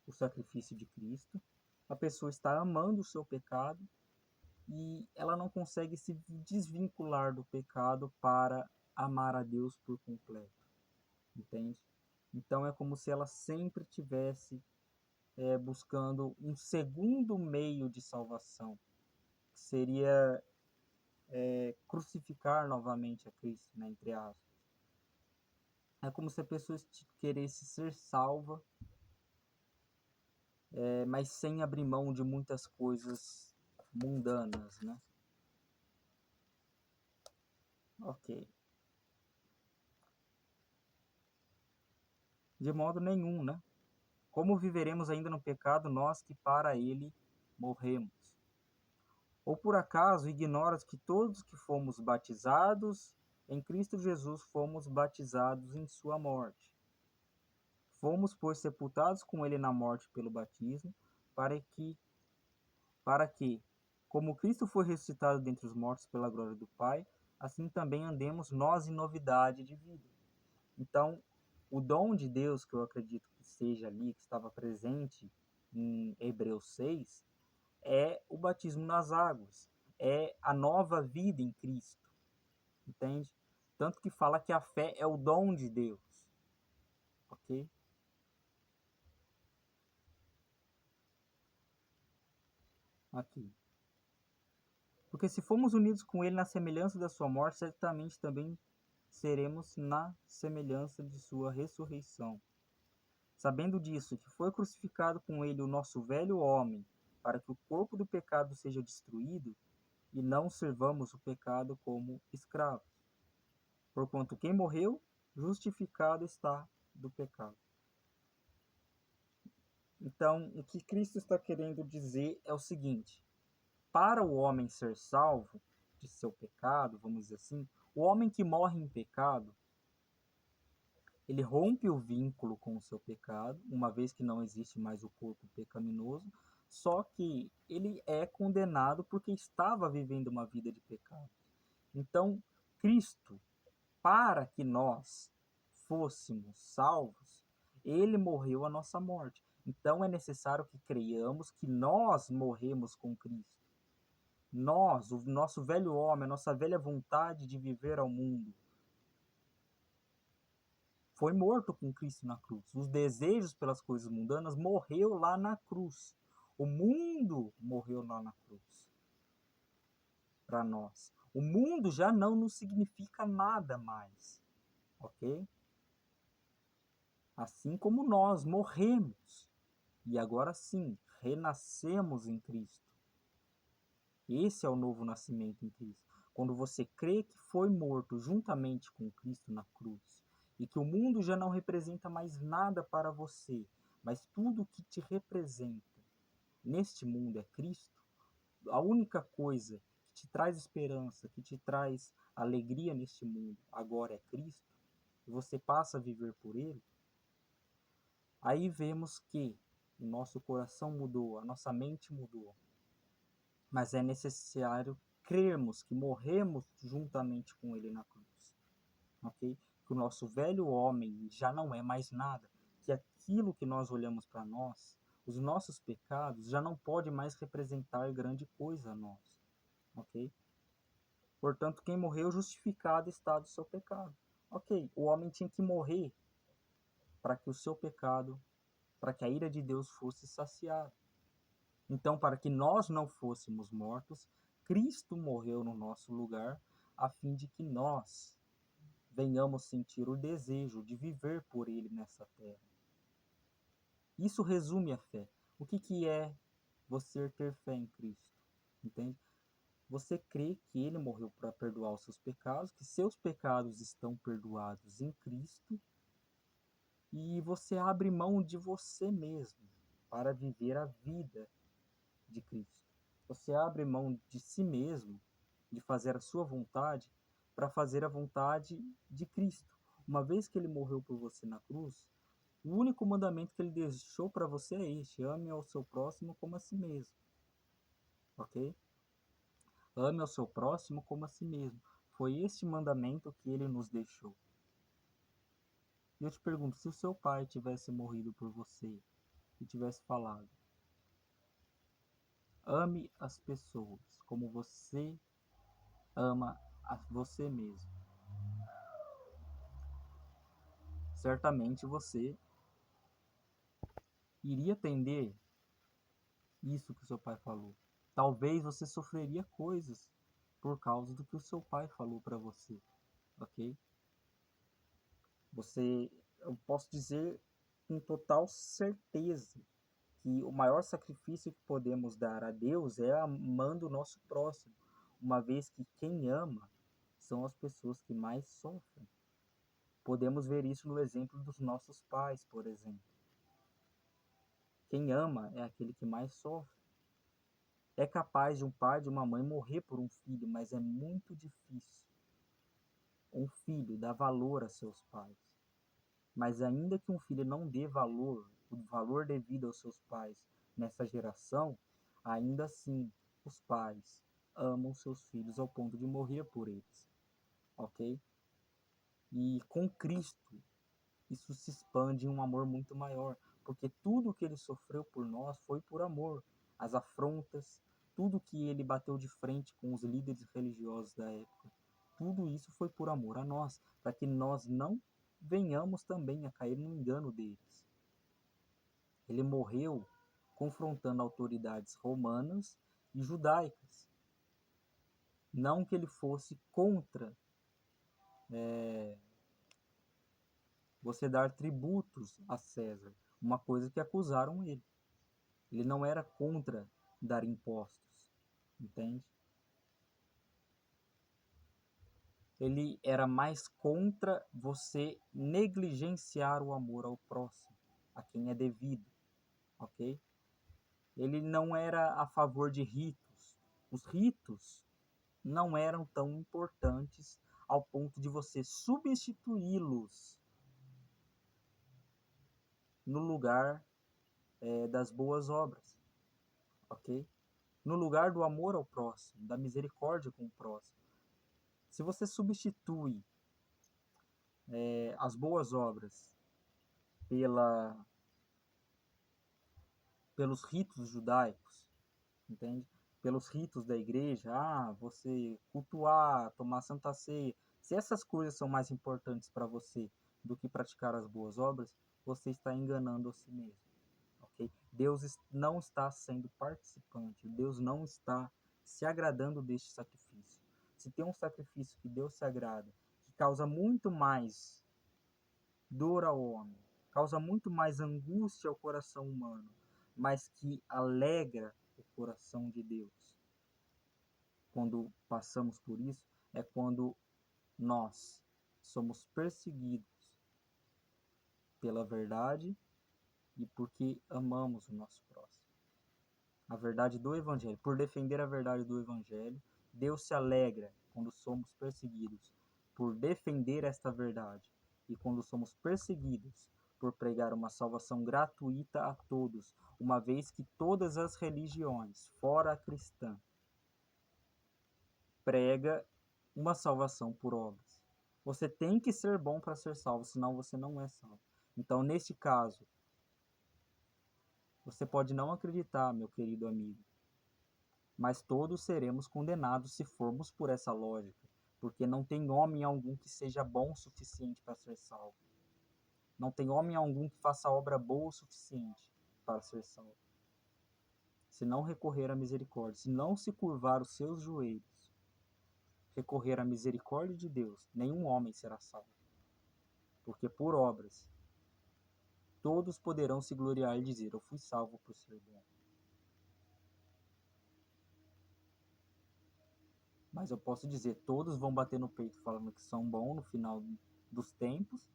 S1: o sacrifício de Cristo, a pessoa está amando o seu pecado e ela não consegue se desvincular do pecado para amar a Deus por completo. Entende? Então é como se ela sempre tivesse buscando um segundo meio de salvação, que seria crucificar novamente a Cristo, né, entre aspas. É como se a pessoa queresse ser salva, mas sem abrir mão de muitas coisas mundanas, né? Ok. De modo nenhum, né? Como viveremos ainda no pecado, nós que para ele morremos? Ou por acaso ignoras que todos que fomos batizados em Cristo Jesus fomos batizados em sua morte? Fomos, pois, sepultados com ele na morte pelo batismo, para que, como Cristo foi ressuscitado dentre os mortos pela glória do Pai, assim também andemos nós em novidade de vida. Então, o dom de Deus, que eu acredito que seja ali, que estava presente em Hebreus 6, é o batismo nas águas, é a nova vida em Cristo, entende? Tanto que fala que a fé é o dom de Deus, ok? Aqui. Porque se formos unidos com ele na semelhança da sua morte, certamente também seremos na semelhança de sua ressurreição. Sabendo disso, que foi crucificado com ele o nosso velho homem, para que o corpo do pecado seja destruído, e não servamos o pecado como escravos. Porquanto quem morreu, justificado está do pecado. Então, o que Cristo está querendo dizer é o seguinte: para o homem ser salvo de seu pecado, vamos dizer assim, o homem que morre em pecado, ele rompe o vínculo com o seu pecado, uma vez que não existe mais o corpo pecaminoso, só que ele é condenado porque estava vivendo uma vida de pecado. Então, Cristo, para que nós fôssemos salvos, ele morreu a nossa morte. Então é necessário que creiamos que nós morremos com Cristo. Nós, o nosso velho homem, a nossa velha vontade de viver ao mundo, foi morto com Cristo na cruz. Os desejos pelas coisas mundanas morreu lá na cruz. O mundo morreu lá na cruz para nós. O mundo já não nos significa nada mais, ok? Assim como nós morremos e agora sim renascemos em Cristo. Esse é o novo nascimento em Cristo. Quando você crê que foi morto juntamente com Cristo na cruz e que o mundo já não representa mais nada para você, mas tudo que te representa neste mundo é Cristo, a única coisa que te traz esperança, que te traz alegria neste mundo agora é Cristo, e você passa a viver por Ele, aí vemos que o nosso coração mudou, a nossa mente mudou. Mas é necessário crermos que morremos juntamente com ele na cruz, ok? Que o nosso velho homem já não é mais nada, que aquilo que nós olhamos para nós, os nossos pecados, já não pode mais representar grande coisa a nós, ok? Portanto, quem morreu justificado está do seu pecado. Ok, o homem tinha que morrer para que o seu pecado, para que a ira de Deus fosse saciada. Então, para que nós não fôssemos mortos, Cristo morreu no nosso lugar, a fim de que nós venhamos sentir o desejo de viver por Ele nessa terra. Isso resume a fé. O que é você ter fé em Cristo? Entende? Você crê que Ele morreu para perdoar os seus pecados, que seus pecados estão perdoados em Cristo, e você abre mão de você mesmo para viver a vida de Cristo. Você abre mão de si mesmo, de fazer a sua vontade, para fazer a vontade de Cristo. Uma vez que ele morreu por você na cruz, o único mandamento que ele deixou para você é este: ame ao seu próximo como a si mesmo. Ok? Ame ao seu próximo como a si mesmo. Foi este mandamento que ele nos deixou. E eu te pergunto, se o seu pai tivesse morrido por você e tivesse falado: ame as pessoas como você ama a você mesmo, certamente você iria atender isso que o seu pai falou. Talvez você sofreria coisas por causa do que o seu pai falou para você, ok? Eu posso dizer com total certeza que o maior sacrifício que podemos dar a Deus é amando o nosso próximo, uma vez que quem ama são as pessoas que mais sofrem. Podemos ver isso no exemplo dos nossos pais, por exemplo. Quem ama é aquele que mais sofre. É capaz de um pai e de uma mãe morrer por um filho, mas é muito difícil um filho dar valor a seus pais. Mas ainda que um filho não dê valor, o valor devido aos seus pais nessa geração, ainda assim os pais amam seus filhos ao ponto de morrer por eles, ok? E com Cristo isso se expande em um amor muito maior, porque tudo que ele sofreu por nós foi por amor. As afrontas, tudo que ele bateu de frente com os líderes religiosos da época, tudo isso foi por amor a nós, para que nós não venhamos também a cair no engano deles. Ele morreu confrontando autoridades romanas e judaicas. Não que ele fosse contra você dar tributos a César, uma coisa que acusaram ele. Ele não era contra dar impostos, entende? Ele era mais contra você negligenciar o amor ao próximo, a quem é devido, ok? Ele não era a favor de ritos. Os ritos não eram tão importantes ao ponto de você substituí-los no lugar das boas obras, ok? No lugar do amor ao próximo, da misericórdia com o próximo. Se você substitui as boas obras pela, pelos ritos judaicos, entende? Pelos ritos da igreja, você cultuar, tomar santa ceia. Se essas coisas são mais importantes para você do que praticar as boas obras, você está enganando a si mesmo, ok? Deus não está sendo participante, Deus não está se agradando deste sacrifício. Se tem um sacrifício que Deus se agrada, que causa muito mais dor ao homem, causa muito mais angústia ao coração humano, mas que alegra o coração de Deus. Quando passamos por isso, é quando nós somos perseguidos pela verdade e porque amamos o nosso próximo. A verdade do Evangelho, por defender a verdade do Evangelho, Deus se alegra quando somos perseguidos por defender esta verdade e quando somos perseguidos por pregar uma salvação gratuita a todos, uma vez que todas as religiões, fora a cristã, prega uma salvação por obras. Você tem que ser bom para ser salvo, senão você não é salvo. Então, neste caso, você pode não acreditar, meu querido amigo, mas todos seremos condenados se formos por essa lógica, porque não tem homem algum que seja bom o suficiente para ser salvo. Não tem homem algum que faça obra boa o suficiente para ser salvo. Se não recorrer à misericórdia, se não se curvar os seus joelhos, recorrer à misericórdia de Deus, nenhum homem será salvo. Porque por obras, todos poderão se gloriar e dizer, eu fui salvo por ser bom. Mas eu posso dizer, todos vão bater no peito falando que são bons no final dos tempos,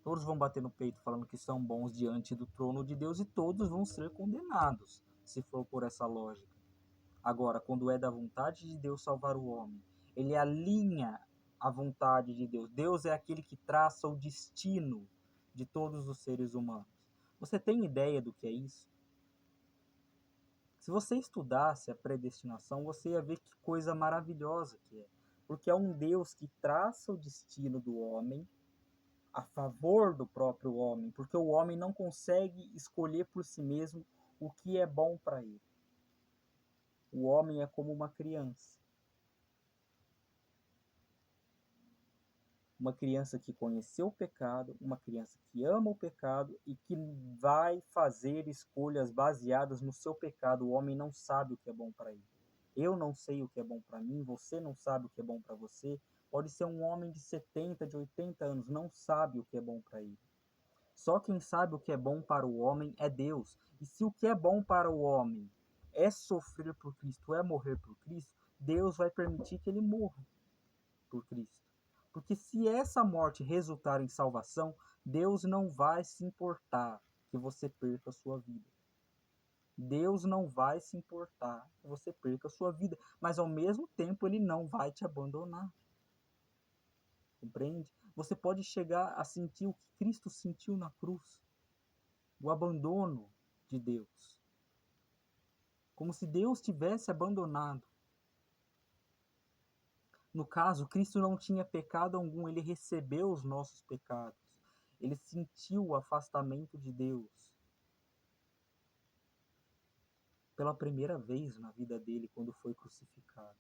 S1: todos vão bater no peito falando que são bons diante do trono de Deus e todos vão ser condenados, se for por essa lógica. Agora, quando é da vontade de Deus salvar o homem, ele alinha a vontade de Deus. Deus é aquele que traça o destino de todos os seres humanos. Você tem ideia do que é isso? Se você estudasse a predestinação, você ia ver que coisa maravilhosa que é. Porque é um Deus que traça o destino do homem a favor do próprio homem, porque o homem não consegue escolher por si mesmo o que é bom para ele. O homem é como uma criança. Uma criança que conheceu o pecado, uma criança que ama o pecado e que vai fazer escolhas baseadas no seu pecado. O homem não sabe o que é bom para ele. Eu não sei o que é bom para mim, você não sabe o que é bom para você. Pode ser um homem de 70, de 80 anos, não sabe o que é bom para ele. Só quem sabe o que é bom para o homem é Deus. E se o que é bom para o homem é sofrer por Cristo, é morrer por Cristo, Deus vai permitir que ele morra por Cristo. Porque se essa morte resultar em salvação, Deus não vai se importar que você perca a sua vida. Deus não vai se importar que você perca a sua vida, mas ao mesmo tempo ele não vai te abandonar. Compreende? Você pode chegar a sentir o que Cristo sentiu na cruz, o abandono de Deus. Como se Deus tivesse abandonado. No caso, Cristo não tinha pecado algum, ele recebeu os nossos pecados. Ele sentiu o afastamento de Deus. Pela primeira vez na vida dele, quando foi crucificado.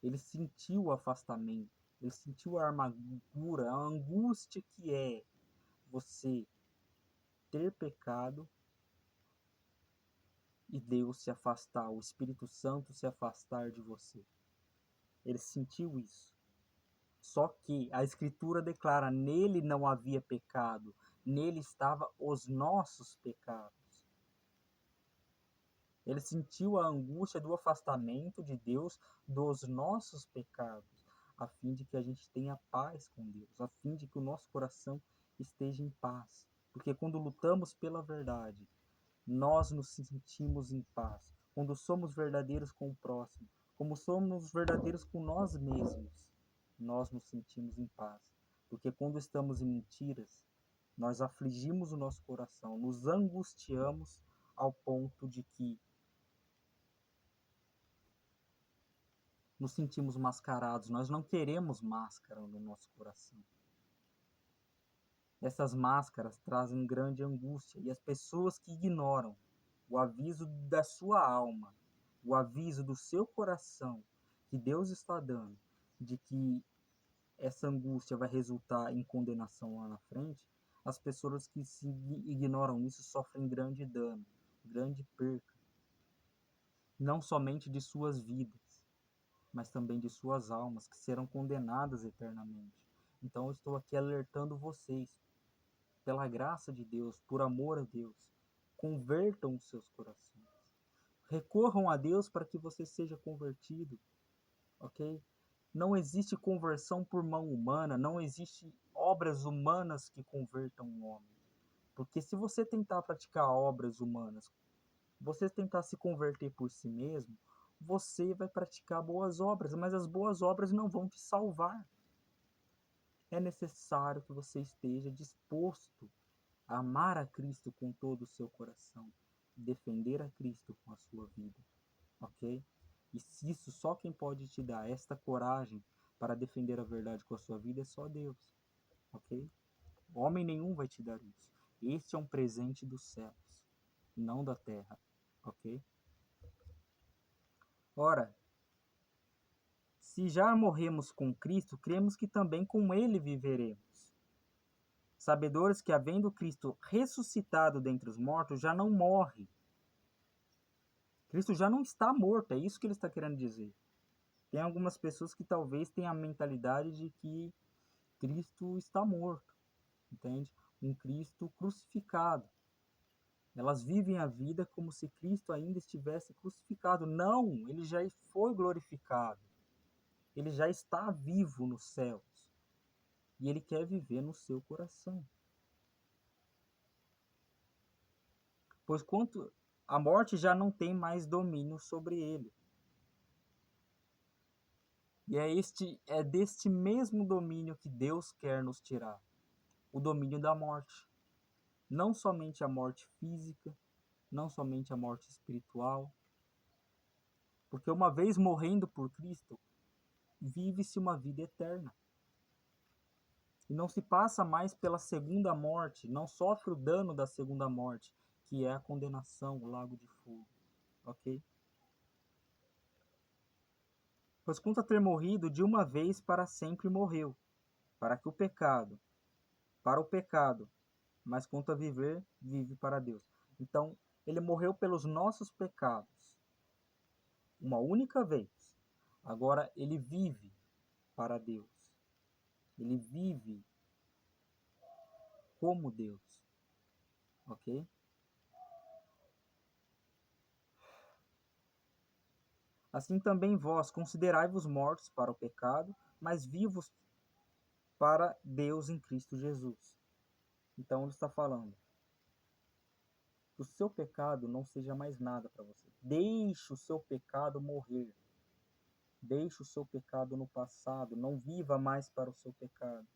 S1: Ele sentiu o afastamento, ele sentiu a amargura, a angústia que é você ter pecado e Deus se afastar, o Espírito Santo se afastar de você. Ele sentiu isso. Só que a Escritura declara: nele não havia pecado, nele estavam os nossos pecados. Ele sentiu a angústia do afastamento de Deus dos nossos pecados, a fim de que a gente tenha paz com Deus, a fim de que o nosso coração esteja em paz. Porque quando lutamos pela verdade, nós nos sentimos em paz. Quando somos verdadeiros com o próximo, como somos verdadeiros com nós mesmos, nós nos sentimos em paz. Porque quando estamos em mentiras, nós afligimos o nosso coração, nos angustiamos ao ponto de que nos sentimos mascarados. Nós não queremos máscara no nosso coração. Essas máscaras trazem grande angústia, e as pessoas que ignoram o aviso da sua alma, o aviso do seu coração, que Deus está dando, de que essa angústia vai resultar em condenação lá na frente, as pessoas que se ignoram isso sofrem grande dano, grande perca, não somente de suas vidas, mas também de suas almas, que serão condenadas eternamente. Então eu estou aqui alertando vocês, pela graça de Deus, por amor a Deus, convertam os seus corações. Recorram a Deus para que você seja convertido, ok? Não existe conversão por mão humana, não existe obras humanas que convertam um homem. Porque se você tentar praticar obras humanas, você tentar se converter por si mesmo, você vai praticar boas obras, mas as boas obras não vão te salvar. É necessário que você esteja disposto a amar a Cristo com todo o seu coração, defender a Cristo com a sua vida, ok? E se isso só quem pode te dar esta coragem para defender a verdade com a sua vida é só Deus, ok? Homem nenhum vai te dar isso. Este é um presente dos céus, não da terra, ok? Ora, se já morremos com Cristo, cremos que também com Ele viveremos. Sabedores que, havendo Cristo ressuscitado dentre os mortos, já não morre. Cristo já não está morto, é isso que ele está querendo dizer. Tem algumas pessoas que talvez tenham a mentalidade de que Cristo está morto, entende? Um Cristo crucificado. Elas vivem a vida como se Cristo ainda estivesse crucificado. Não, ele já foi glorificado. Ele já está vivo nos céus. E ele quer viver no seu coração. Pois quanto a morte já não tem mais domínio sobre ele. E é deste mesmo domínio que Deus quer nos tirar. O domínio da morte. Não somente a morte física, não somente a morte espiritual. Porque uma vez morrendo por Cristo, vive-se uma vida eterna. E não se passa mais pela segunda morte, não sofre o dano da segunda morte, que é a condenação, o lago de fogo. Ok? Pois quanto a ter morrido de uma vez para sempre morreu, para o pecado, mas quanto a viver, vive para Deus. Então, ele morreu pelos nossos pecados, uma única vez. Agora, ele vive para Deus. Ele vive como Deus. Ok? Assim também vós considerai-vos mortos para o pecado, mas vivos para Deus em Cristo Jesus. Então ele está falando que o seu pecado não seja mais nada para você. Deixe o seu pecado morrer. Deixe o seu pecado no passado. Não viva mais para o seu pecado.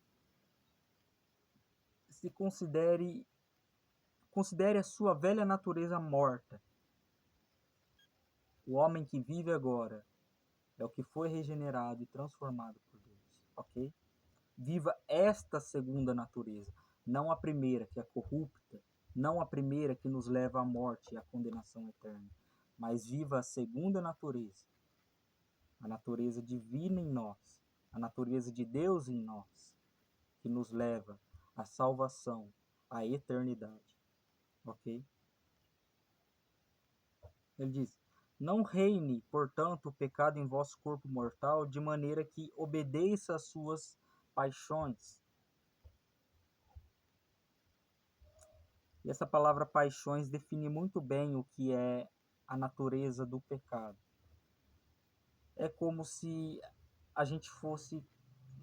S1: Se considere a sua velha natureza morta. O homem que vive agora é o que foi regenerado e transformado por Deus, ok? Viva esta segunda natureza, não a primeira, que é corrupta, não a primeira que nos leva à morte e à condenação eterna, mas viva a segunda natureza, a natureza divina em nós, a natureza de Deus em nós, que nos leva à salvação, à eternidade, ok? Ele diz: Não reine, portanto, o pecado em vosso corpo mortal, de maneira que obedeça às suas paixões. E essa palavra paixões define muito bem o que é a natureza do pecado. É como se a gente fosse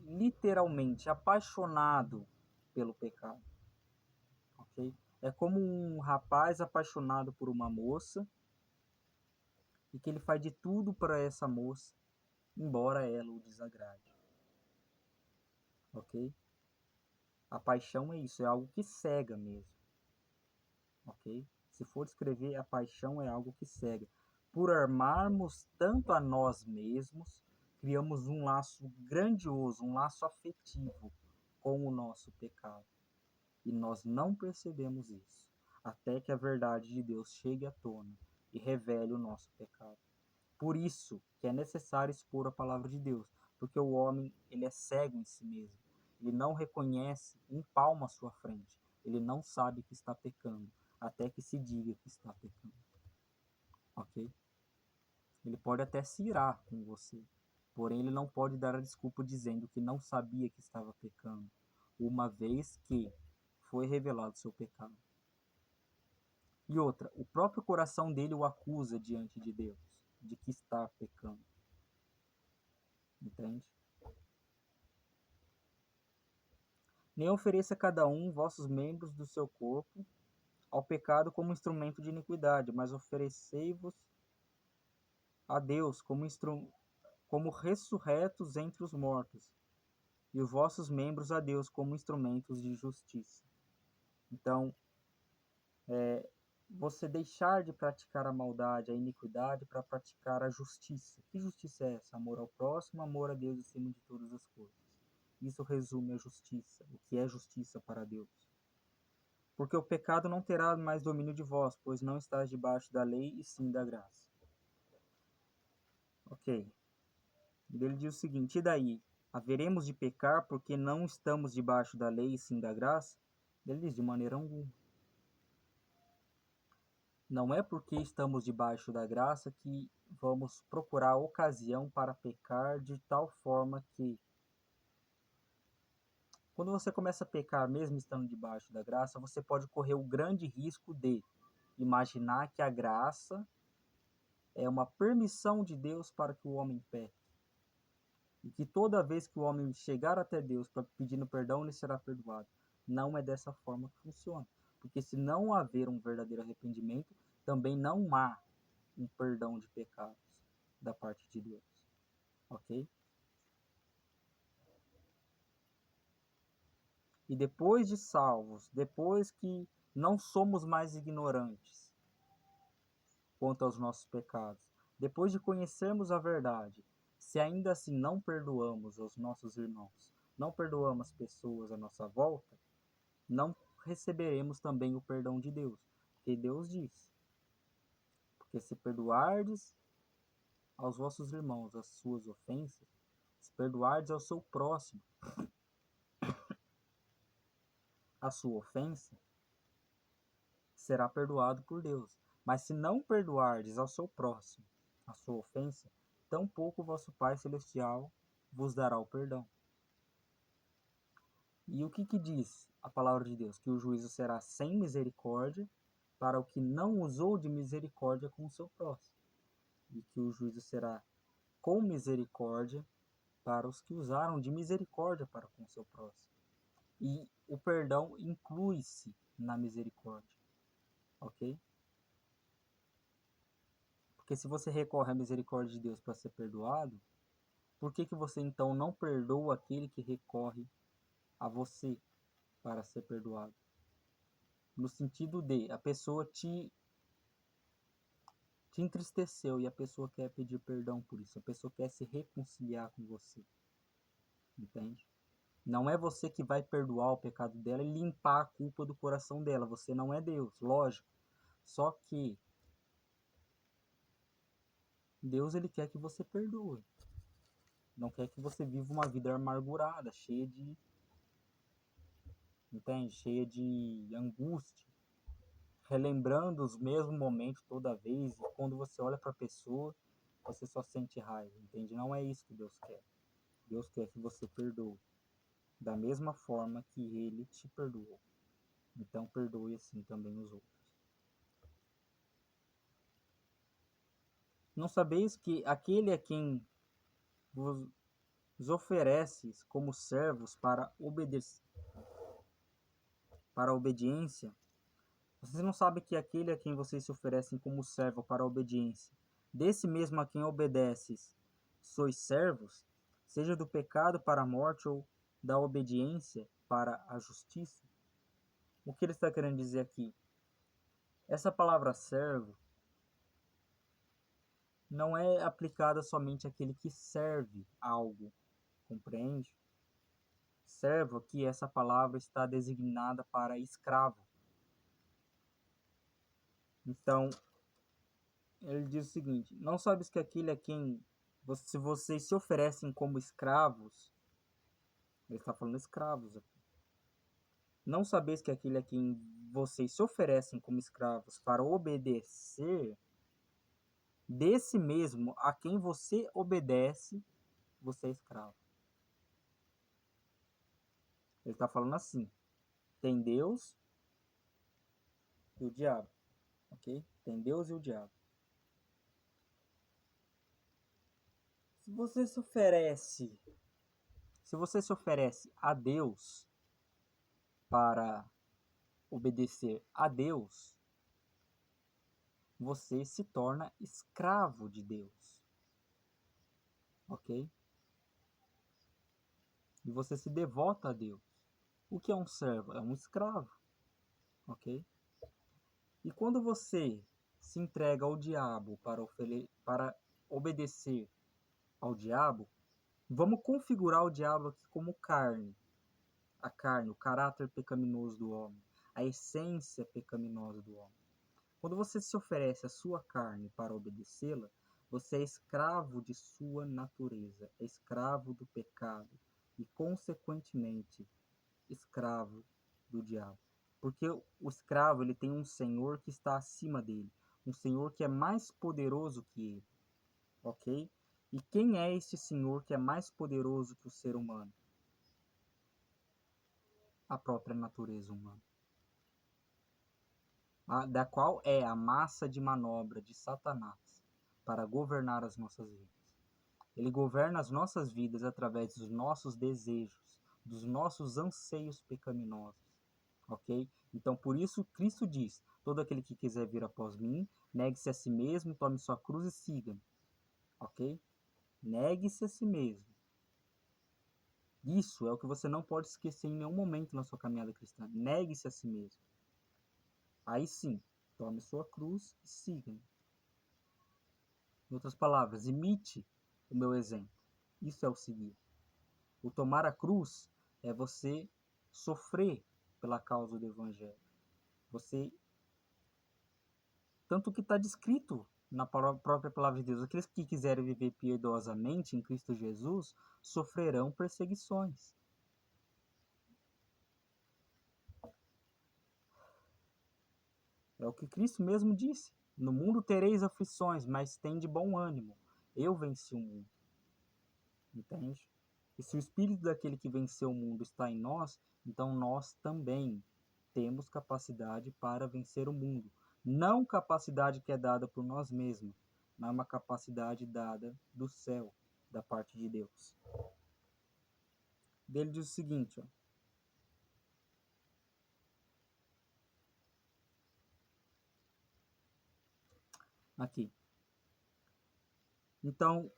S1: literalmente apaixonado pelo pecado, ok? É como um rapaz apaixonado por uma moça e que ele faz de tudo para essa moça, embora ela o desagrade, ok? A paixão é isso, é algo que cega mesmo, ok? Se for descrever, a paixão é algo que cega. Por amarmos tanto a nós mesmos, criamos um laço grandioso, um laço afetivo com o nosso pecado. E nós não percebemos isso, até que a verdade de Deus chegue à tona e revele o nosso pecado. Por isso que é necessário expor a palavra de Deus, porque o homem ele é cego em si mesmo. Ele não reconhece um palmo à sua frente. Ele não sabe que está pecando, até que se diga que está pecando. Ok? Ele pode até se irar com você, porém ele não pode dar a desculpa dizendo que não sabia que estava pecando, uma vez que foi revelado seu pecado. E outra, o próprio coração dele o acusa diante de Deus, de que está pecando. Entende? Nem ofereça a cada um vossos membros do seu corpo ao pecado como instrumento de iniquidade, mas oferecei-vos a Deus como ressurretos entre os mortos, e os vossos membros a Deus como instrumentos de justiça. Então, você deixar de praticar a maldade, a iniquidade, para praticar a justiça. Que justiça é essa? Amor ao próximo, amor a Deus acima de todas as coisas. Isso resume a justiça, o que é justiça para Deus. Porque o pecado não terá mais domínio de vós, pois não estás debaixo da lei e sim da graça. Ok. E ele diz o seguinte: e daí? Haveremos de pecar porque não estamos debaixo da lei e sim da graça? Ele diz: de maneira alguma. Não é porque estamos debaixo da graça que vamos procurar ocasião para pecar de tal forma que, quando você começa a pecar, mesmo estando debaixo da graça, você pode correr o grande risco de imaginar que a graça é uma permissão de Deus para que o homem peque. E que toda vez que o homem chegar até Deus para pedindo perdão, ele será perdoado. Não é dessa forma que funciona. Porque se não haver um verdadeiro arrependimento, também não há um perdão de pecados da parte de Deus. Ok? E depois de salvos, depois que não somos mais ignorantes quanto aos nossos pecados, depois de conhecermos a verdade, se ainda assim não perdoamos aos nossos irmãos, não perdoamos as pessoas à nossa volta, não receberemos também o perdão de Deus. Porque Deus diz: porque se perdoardes aos vossos irmãos as suas ofensas, se perdoardes ao seu próximo a sua ofensa, será perdoado por Deus. Mas se não perdoardes ao seu próximo a sua ofensa, tampouco vosso Pai Celestial vos dará o perdão. E o que diz a palavra de Deus? Que o juízo será sem misericórdia para o que não usou de misericórdia com o seu próximo. E que o juízo será com misericórdia para os que usaram de misericórdia para com o seu próximo. E o perdão inclui-se na misericórdia. Ok? Porque se você recorre à misericórdia de Deus para ser perdoado, por que você então não perdoa aquele que recorre a você para ser perdoado? No sentido de a pessoa te entristeceu e a pessoa quer pedir perdão por isso, a pessoa quer se reconciliar com você. Entende? Não é você que vai perdoar o pecado dela e limpar a culpa do coração dela. Você não é Deus, lógico. Só que Deus ele quer que você perdoe. Não quer que você viva uma vida amargurada, cheia de, entende? Cheia de angústia, relembrando os mesmos momentos toda vez, e quando você olha para a pessoa, você só sente raiva, entende? Não é isso que Deus quer. Deus quer que você perdoe, da mesma forma que Ele te perdoou. Então, perdoe assim também os outros. Não sabeis que aquele a quem vos ofereces como servos para a obediência, vocês não sabem que aquele a quem vocês se oferecem como servo para a obediência, desse mesmo a quem obedeces, sois servos, seja do pecado para a morte ou da obediência para a justiça? O que ele está querendo dizer aqui? Essa palavra servo não é aplicada somente àquele que serve algo, compreende? Servo aqui, essa palavra está designada para escravo. Então, ele diz o seguinte: não sabes que aquele a quem se vocês se oferecem como escravos, ele está falando escravos aqui. Não sabeis que aquele a quem vocês se oferecem como escravos para obedecer, desse mesmo a quem você obedece, você é escravo. Ele está falando assim: tem Deus e o diabo, ok? Tem Deus e o diabo. Se você se oferece a Deus para obedecer a Deus, você se torna escravo de Deus, ok? E você se devota a Deus. O que é um servo? É um escravo, ok? E quando você se entrega ao diabo para obedecer ao diabo, vamos configurar o diabo aqui como carne. A carne, o caráter pecaminoso do homem, a essência pecaminosa do homem. Quando você se oferece a sua carne para obedecê-la, você é escravo de sua natureza, é escravo do pecado e, consequentemente, escravo do diabo. Porque o escravo ele tem um senhor que está acima dele, um senhor que é mais poderoso que ele, ok? E quem é esse senhor que é mais poderoso que o ser humano? A própria natureza humana, da qual é a massa de manobra de Satanás para governar as nossas vidas. Ele governa as nossas vidas através dos nossos desejos, dos nossos anseios pecaminosos, ok? Então, por isso, Cristo diz: todo aquele que quiser vir após mim, negue-se a si mesmo, tome sua cruz e siga-me, ok? Negue-se a si mesmo. Isso é o que você não pode esquecer em nenhum momento na sua caminhada cristã. Negue-se a si mesmo. Aí sim, tome sua cruz e siga-me. Em outras palavras, imite o meu exemplo. Isso é o seguir. O tomar a cruz é você sofrer pela causa do Evangelho. Você, tanto que está descrito na própria palavra de Deus, aqueles que quiserem viver piedosamente em Cristo Jesus sofrerão perseguições. É o que Cristo mesmo disse: no mundo tereis aflições, mas tende bom ânimo. Eu venci o mundo. Entende? E se o espírito daquele que venceu o mundo está em nós, então nós também temos capacidade para vencer o mundo. Não capacidade que é dada por nós mesmos, mas uma capacidade dada do céu, da parte de Deus. Ele diz o seguinte, ó. Aqui. Então,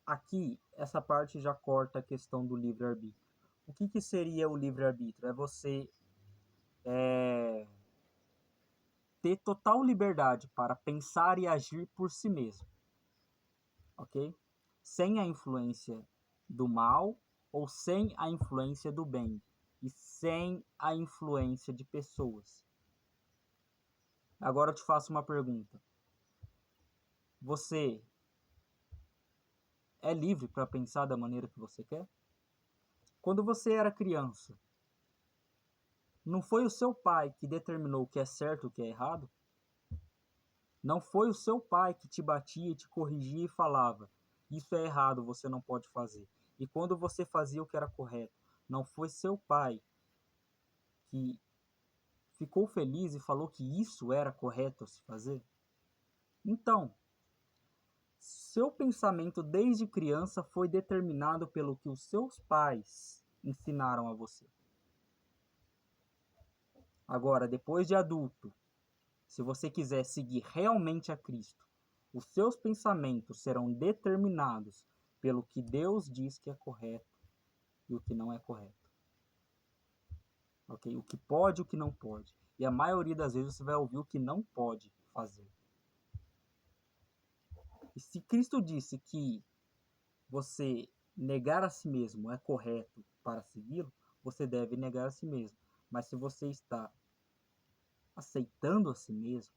S1: aqui, essa parte já corta a questão do livre-arbítrio. O que seria o livre-arbítrio? É você ter total liberdade para pensar e agir por si mesmo, ok? Sem a influência do mal ou sem a influência do bem e sem a influência de pessoas. Agora eu te faço uma pergunta. Você é livre para pensar da maneira que você quer? Quando você era criança, Não foi o seu pai que determinou o que é certo e o que é errado? Não foi o seu pai que te batia, te corrigia e falava: isso é errado, você não pode fazer. E quando você fazia o que era correto, não foi seu pai que ficou feliz e falou que isso era correto a se fazer? Então, seu pensamento desde criança foi determinado pelo que os seus pais ensinaram a você. Agora, depois de adulto, se você quiser seguir realmente a Cristo, os seus pensamentos serão determinados pelo que Deus diz que é correto e o que não é correto. Ok? O que pode e o que não pode. E a maioria das vezes você vai ouvir o que não pode fazer. E se Cristo disse que você negar a si mesmo é correto para segui-lo, você deve negar a si mesmo. Mas se você está aceitando a si mesmo,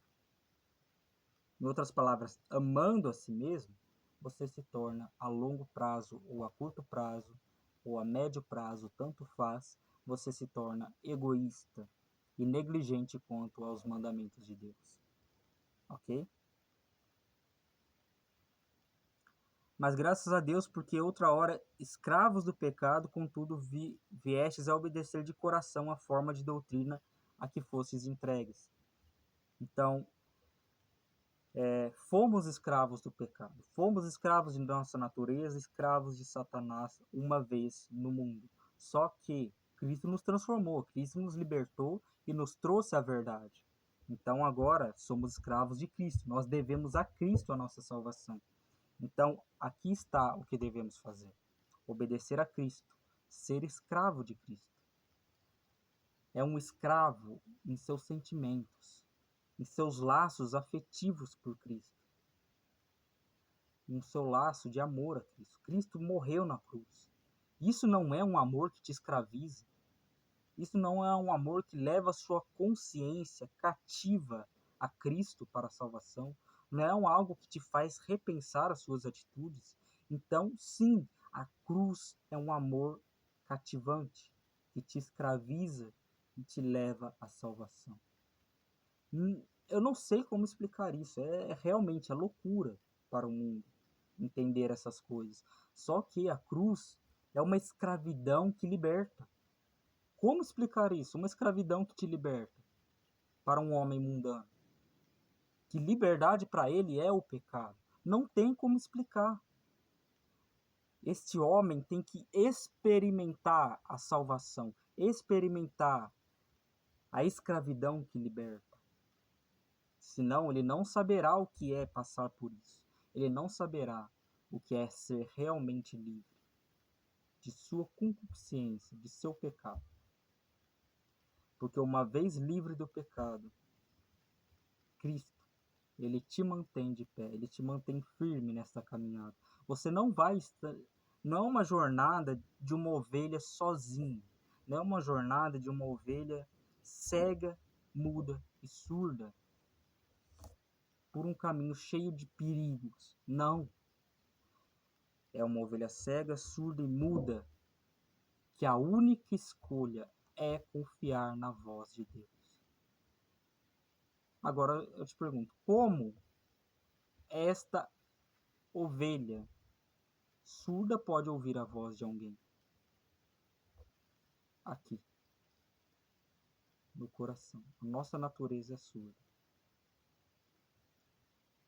S1: em outras palavras, amando a si mesmo, você se torna a longo prazo ou a curto prazo ou a médio prazo, tanto faz, você se torna egoísta e negligente quanto aos mandamentos de Deus. Ok? Mas graças a Deus, porque outra hora, escravos do pecado, contudo, viestes a obedecer de coração a forma de doutrina a que fostes entregues. Então, fomos escravos do pecado, fomos escravos de nossa natureza, escravos de Satanás uma vez no mundo. Só que Cristo nos transformou, Cristo nos libertou e nos trouxe a verdade. Então agora somos escravos de Cristo, nós devemos a Cristo a nossa salvação. Então aqui está o que devemos fazer: obedecer a Cristo, ser escravo de Cristo. É um escravo em seus sentimentos, em seus laços afetivos por Cristo, no seu laço de amor a Cristo. Cristo morreu na cruz. Isso não é um amor que te escraviza. Isso não é um amor que leva a sua consciência cativa a Cristo para a salvação. Não é algo que te faz repensar as suas atitudes. Então, sim, a cruz é um amor cativante que te escraviza e te leva à salvação. Eu não sei como explicar isso. É realmente a loucura para o mundo entender essas coisas. Só que a cruz é uma escravidão que liberta. Como explicar isso? Uma escravidão que te liberta para um homem mundano. Que liberdade para ele é o pecado. Não tem como explicar. Este homem tem que experimentar a salvação, experimentar a escravidão que liberta. Senão ele não saberá o que é passar por isso. Ele não saberá o que é ser realmente livre de sua concupiscência, de seu pecado. Porque uma vez livre do pecado, Cristo, ele te mantém de pé, ele te mantém firme nessa caminhada. Você não vai estar, não é uma jornada de uma ovelha sozinha, não é uma jornada de uma ovelha cega, muda e surda por um caminho cheio de perigos. Não. É uma ovelha cega, surda e muda, que a única escolha é confiar na voz de Deus. Agora eu te pergunto, como esta ovelha surda pode ouvir a voz de alguém? Aqui, no coração. A nossa natureza é surda.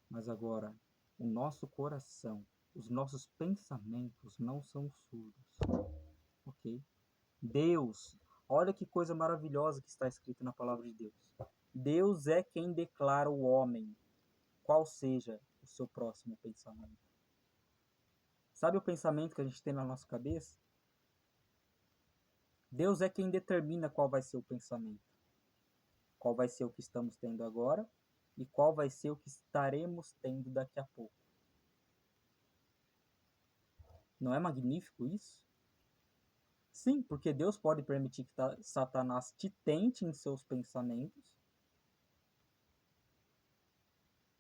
S1: Mas agora, o nosso coração, os nossos pensamentos não são surdos. Ok? Deus, olha que coisa maravilhosa que está escrito na palavra de Deus. Deus é quem declara ao homem qual seja o seu próximo pensamento. Sabe o pensamento que a gente tem na nossa cabeça? Deus é quem determina qual vai ser o pensamento. Qual vai ser o que estamos tendo agora e qual vai ser o que estaremos tendo daqui a pouco. Não é magnífico isso? Sim, porque Deus pode permitir que Satanás te tente em seus pensamentos,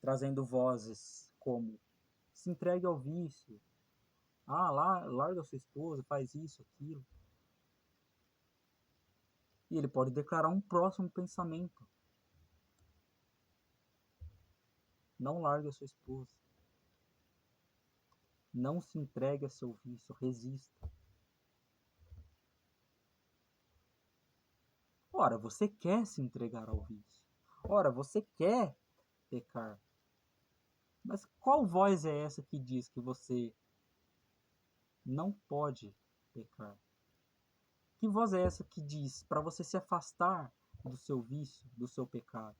S1: trazendo vozes como: se entregue ao vício, larga sua esposa, faz isso, aquilo. E ele pode declarar um próximo pensamento. Não largue a sua esposa. Não se entregue a seu vício, resista. Ora, você quer se entregar ao vício. Ora, você quer pecar. Mas qual voz é essa que diz que você não pode pecar? Que voz é essa que diz para você se afastar do seu vício, do seu pecado?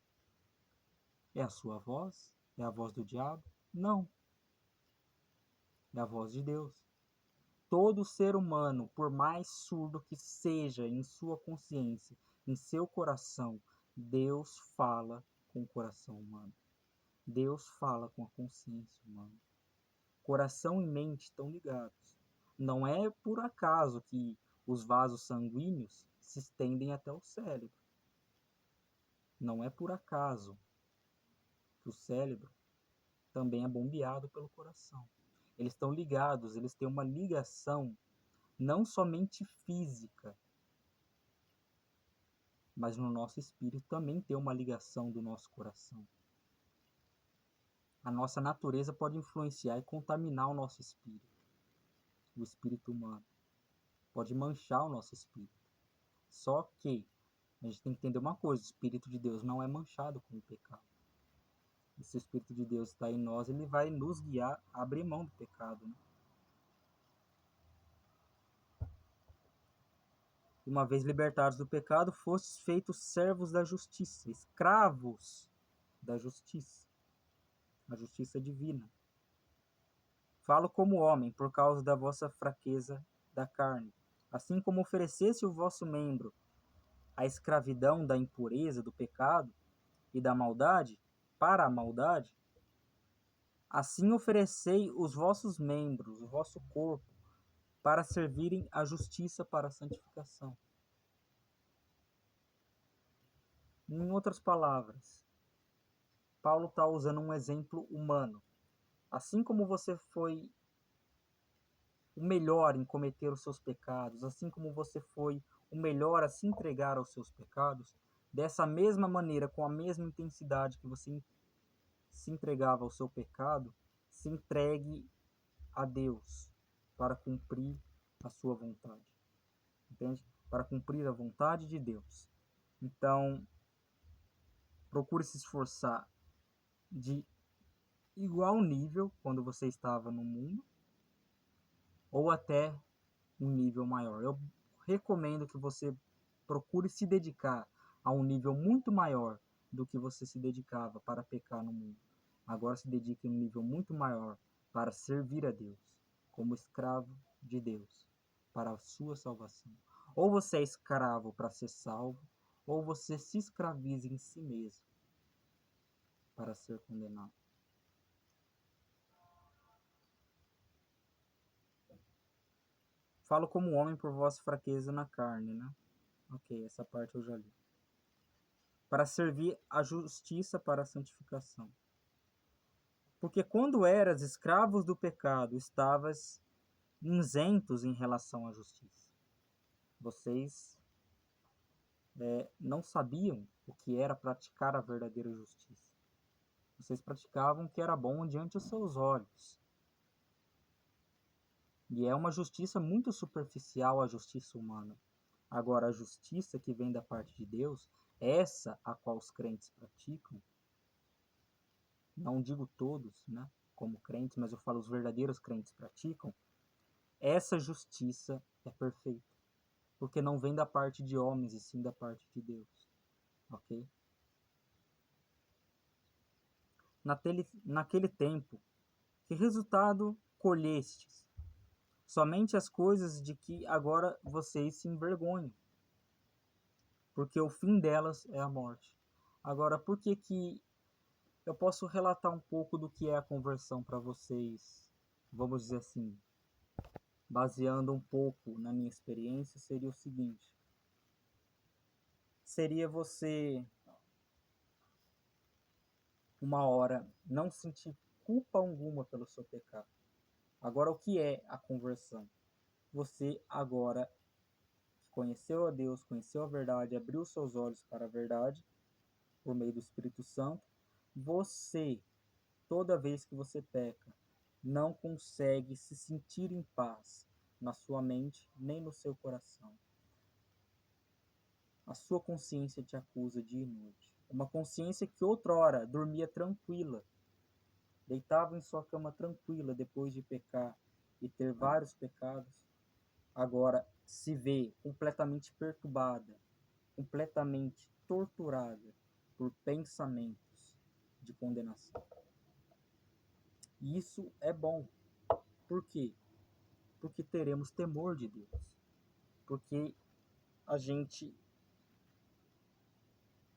S1: É a sua voz? É a voz do diabo? Não. É a voz de Deus. Todo ser humano, por mais surdo que seja em sua consciência, em seu coração, Deus fala com o coração humano. Deus fala com a consciência humana. Coração e mente estão ligados. Não é por acaso que os vasos sanguíneos se estendem até o cérebro. Não é por acaso que o cérebro também é bombeado pelo coração. Eles estão ligados, eles têm uma ligação não somente física, mas no nosso espírito também tem uma ligação do nosso coração. A nossa natureza pode influenciar e contaminar o nosso espírito, o espírito humano. Pode manchar o nosso espírito. Só que a gente tem que entender uma coisa: o Espírito de Deus não é manchado com o pecado. E se o Espírito de Deus está em nós, ele vai nos guiar a abrir mão do pecado, né? Uma vez libertados do pecado, fostes feitos servos da justiça, escravos da justiça, a justiça divina. Falo como homem, por causa da vossa fraqueza da carne. Assim como oferecesse o vosso membro à escravidão da impureza, do pecado e da maldade, para a maldade, assim oferecei os vossos membros, o vosso corpo, para servirem à justiça para a santificação. Em outras palavras, Paulo está usando um exemplo humano. Assim como você foi o melhor em cometer os seus pecados, assim como você foi o melhor a se entregar aos seus pecados, dessa mesma maneira, com a mesma intensidade que você se entregava ao seu pecado, se entregue a Deus para cumprir a sua vontade. Entende? Para cumprir a vontade de Deus. Então, procure se esforçar de igual nível quando você estava no mundo, ou até um nível maior. Eu recomendo que você procure se dedicar a um nível muito maior do que você se dedicava para pecar no mundo. Agora se dedique a um nível muito maior para servir a Deus, como escravo de Deus, para a sua salvação. Ou você é escravo para ser salvo, ou você se escraviza em si mesmo para ser condenado. Falo como homem por vossa fraqueza na carne, né? Ok, essa parte eu já li. Para servir a justiça para a santificação. Porque quando eras escravos do pecado, estavas isentos em relação à justiça. Vocês não sabiam o que era praticar a verdadeira justiça. Vocês praticavam o que era bom diante dos seus olhos. E é uma justiça muito superficial, a justiça humana. Agora, a justiça que vem da parte de Deus, essa a qual os crentes praticam, não digo todos, né, como crentes, mas eu falo os verdadeiros crentes praticam, essa justiça é perfeita, porque não vem da parte de homens e sim da parte de Deus, ok? Naquele tempo, que resultado colhestes? Somente as coisas de que agora vocês se envergonham, porque o fim delas é a morte. Agora, por que eu posso relatar um pouco do que é a conversão para vocês, vamos dizer assim, baseando um pouco na minha experiência, seria o seguinte: seria você, uma hora, não sentir culpa alguma pelo seu pecado. Agora, o que é a conversão? Você agora conheceu a Deus, conheceu a verdade, abriu seus olhos para a verdade por meio do Espírito Santo, você, toda vez que você peca, não consegue se sentir em paz na sua mente nem no seu coração. A sua consciência te acusa dia e noite. Uma consciência que outrora dormia tranquila, deitava em sua cama tranquila depois de pecar e ter vários pecados, agora se vê completamente perturbada, completamente torturada por pensamentos de condenação. E isso é bom. Por quê? Porque teremos temor de Deus. Porque a gente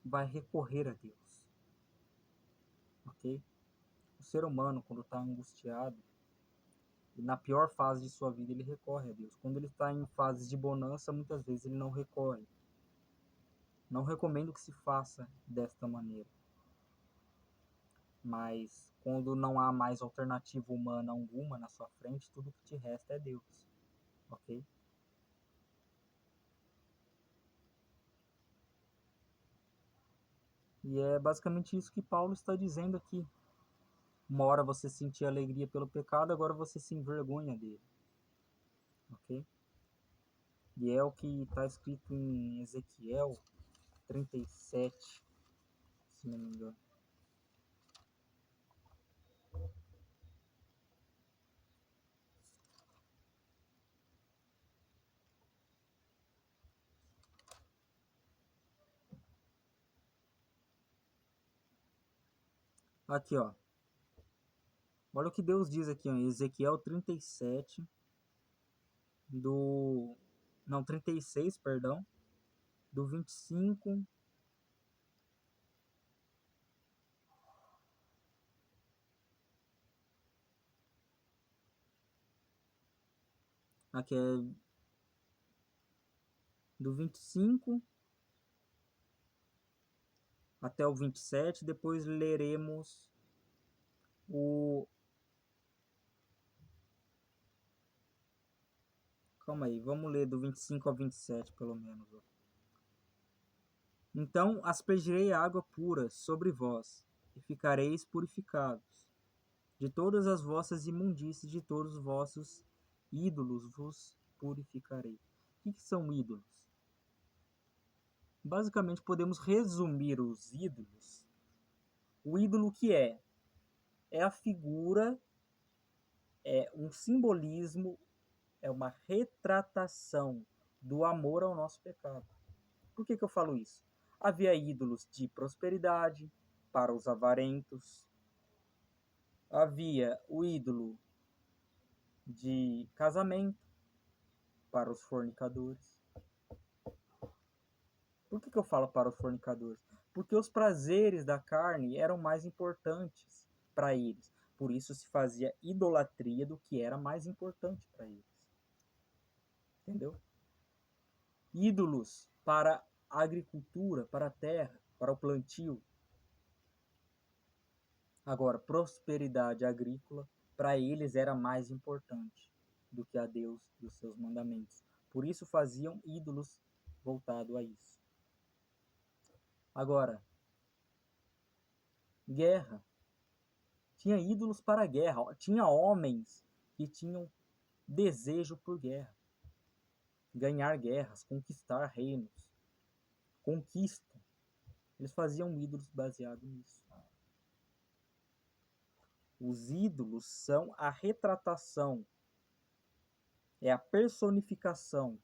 S1: vai recorrer a Deus. Ok? O ser humano, quando está angustiado, e na pior fase de sua vida, ele recorre a Deus. Quando ele está em fases de bonança, muitas vezes ele não recorre. Não recomendo que se faça desta maneira. Mas quando não há mais alternativa humana alguma na sua frente, tudo que te resta é Deus. Ok? E é basicamente isso que Paulo está dizendo aqui. Uma hora você sentia alegria pelo pecado, agora você se envergonha dele. Ok? E é o que está escrito em Ezequiel 37, se não me engano. Aqui, ó. Olha o que Deus diz aqui, ó, em Ezequiel 37, do... Não, 36, perdão, do 25... Aqui é do 25 até o 27, depois leremos o... Calma aí, vamos ler do 25 ao 27, pelo menos. Ó. Então aspergirei água pura sobre vós, e ficareis purificados. De todas as vossas imundícies, de todos os vossos ídolos vos purificarei. O que são ídolos? Basicamente, podemos resumir os ídolos. O ídolo que é a figura, é um simbolismo, é uma retratação do amor ao nosso pecado. Por que eu falo isso? Havia ídolos de prosperidade para os avarentos. Havia o ídolo de casamento para os fornicadores. Por que eu falo para os fornicadores? Porque os prazeres da carne eram mais importantes para eles. Por isso se fazia idolatria do que era mais importante para eles. Entendeu? Ídolos para a agricultura, para a terra, para o plantio. Agora, prosperidade agrícola, para eles era mais importante do que a Deus e os seus mandamentos. Por isso faziam ídolos voltados a isso. Agora, guerra. Tinha ídolos para a guerra. Tinha homens que tinham desejo por guerra. Ganhar guerras, conquistar reinos. Conquista. Eles faziam ídolos baseados nisso. Os ídolos são a retratação, é a personificação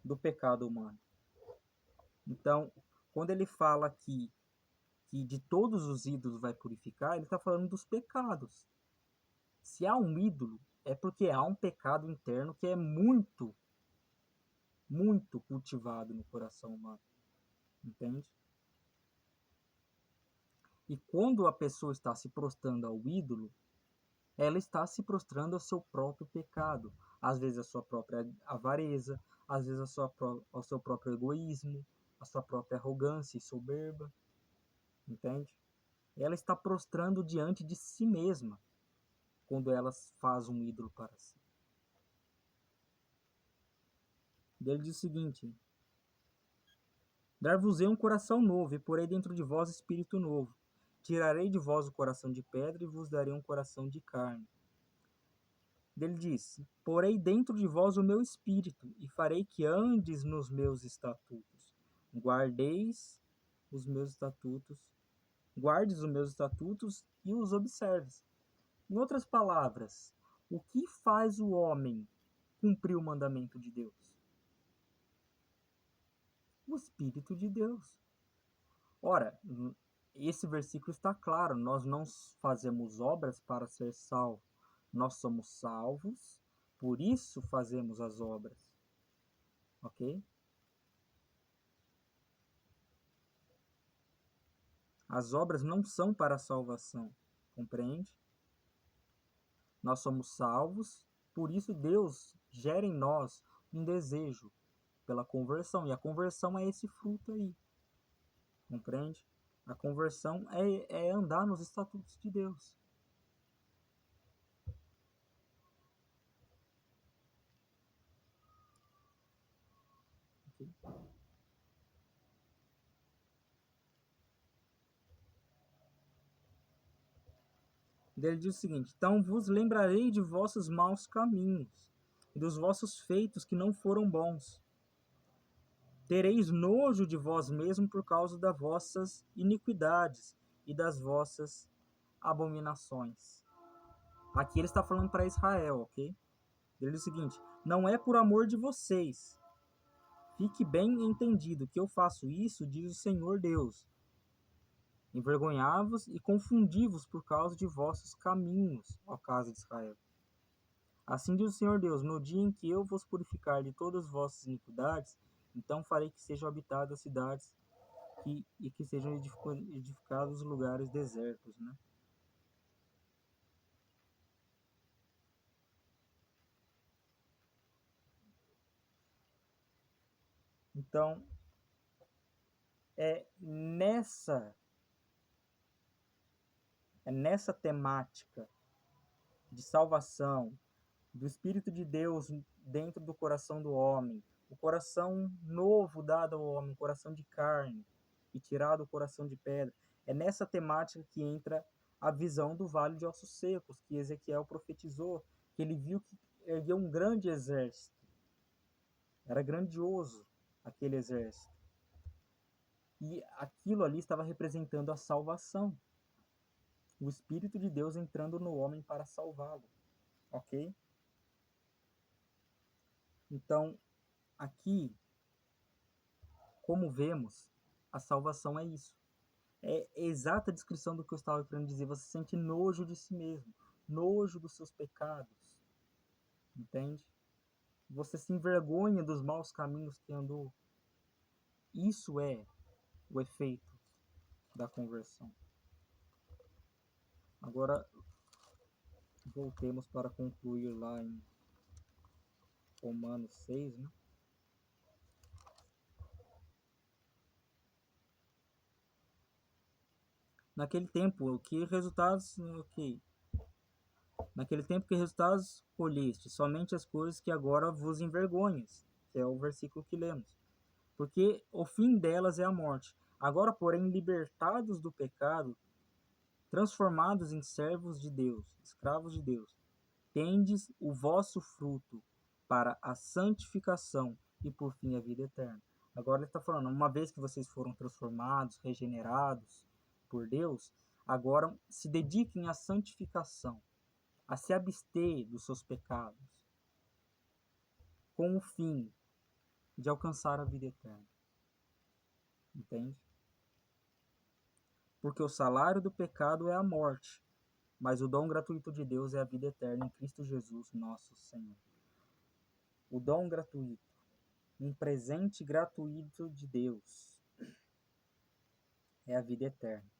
S1: do pecado humano. Então, quando ele fala aqui que de todos os ídolos vai purificar, ele está falando dos pecados. Se há um ídolo, é porque há um pecado interno que é muito, muito cultivado no coração humano. Entende? E quando a pessoa está se prostrando ao ídolo, ela está se prostrando ao seu próprio pecado. Às vezes a sua própria avareza, às vezes ao seu próprio egoísmo, a sua própria arrogância e soberba. Entende? Ela está prostrando diante de si mesma quando ela faz um ídolo para si. Ele diz o seguinte: dar-vos-ei um coração novo, e porei dentro de vós espírito novo. Tirarei de vós o coração de pedra, e vos darei um coração de carne. Ele diz: porei dentro de vós o meu espírito, e farei que andes nos meus estatutos. Guardeis os meus estatutos, guardes os meus estatutos e os observes. Em outras palavras, o que faz o homem cumprir o mandamento de Deus? O Espírito de Deus. Ora, esse versículo está claro, nós não fazemos obras para ser salvos. Nós somos salvos, por isso fazemos as obras. Ok? As obras não são para a salvação, compreende? Nós somos salvos, por isso Deus gera em nós um desejo pela conversão, e a conversão é esse fruto aí, compreende? A conversão é andar nos estatutos de Deus. Okay? Ele diz o seguinte: então vos lembrarei de vossos maus caminhos, e dos vossos feitos que não foram bons. Tereis nojo de vós mesmos por causa das vossas iniquidades e das vossas abominações. Aqui ele está falando para Israel, ok? Ele diz o seguinte: não é por amor de vocês. Fique bem entendido que eu faço isso, diz o Senhor Deus. Envergonhai-vos e confundi-vos por causa de vossos caminhos, ó casa de Israel. Assim diz o Senhor Deus: no dia em que eu vos purificar de todas as vossas iniquidades, então farei que sejam habitadas as cidades e que sejam edificados os lugares desertos, né? Então, é nessa temática de salvação, do Espírito de Deus dentro do coração do homem, o coração novo dado ao homem, o coração de carne, e tirado o coração de pedra. É nessa temática que entra a visão do vale de ossos secos, que Ezequiel profetizou, que ele viu que erguia um grande exército. Era grandioso aquele exército. E aquilo ali estava representando a salvação. O Espírito de Deus entrando no homem para salvá-lo. Ok? Então, aqui, como vemos, a salvação é isso. É a exata descrição do que eu estava querendo dizer. Você sente nojo de si mesmo, nojo dos seus pecados, entende? Você se envergonha dos maus caminhos que andou. Isso é o efeito da conversão. Agora, voltemos para concluir lá em Romanos 6, né? Naquele tempo, que resultados, ok. Naquele tempo que resultados colheste, somente as coisas que agora vos envergonhas, que é o versículo que lemos. Porque o fim delas é a morte. Agora, porém, libertados do pecado, transformados em servos de Deus, escravos de Deus, tendes o vosso fruto para a santificação e por fim a vida eterna. Agora ele está falando, uma vez que vocês foram transformados, regenerados por Deus, agora se dediquem à santificação, a se abster dos seus pecados, com o fim de alcançar a vida eterna. Entende? Porque o salário do pecado é a morte, mas o dom gratuito de Deus é a vida eterna em Cristo Jesus, nosso Senhor. O dom gratuito, um presente gratuito de Deus, é a vida eterna.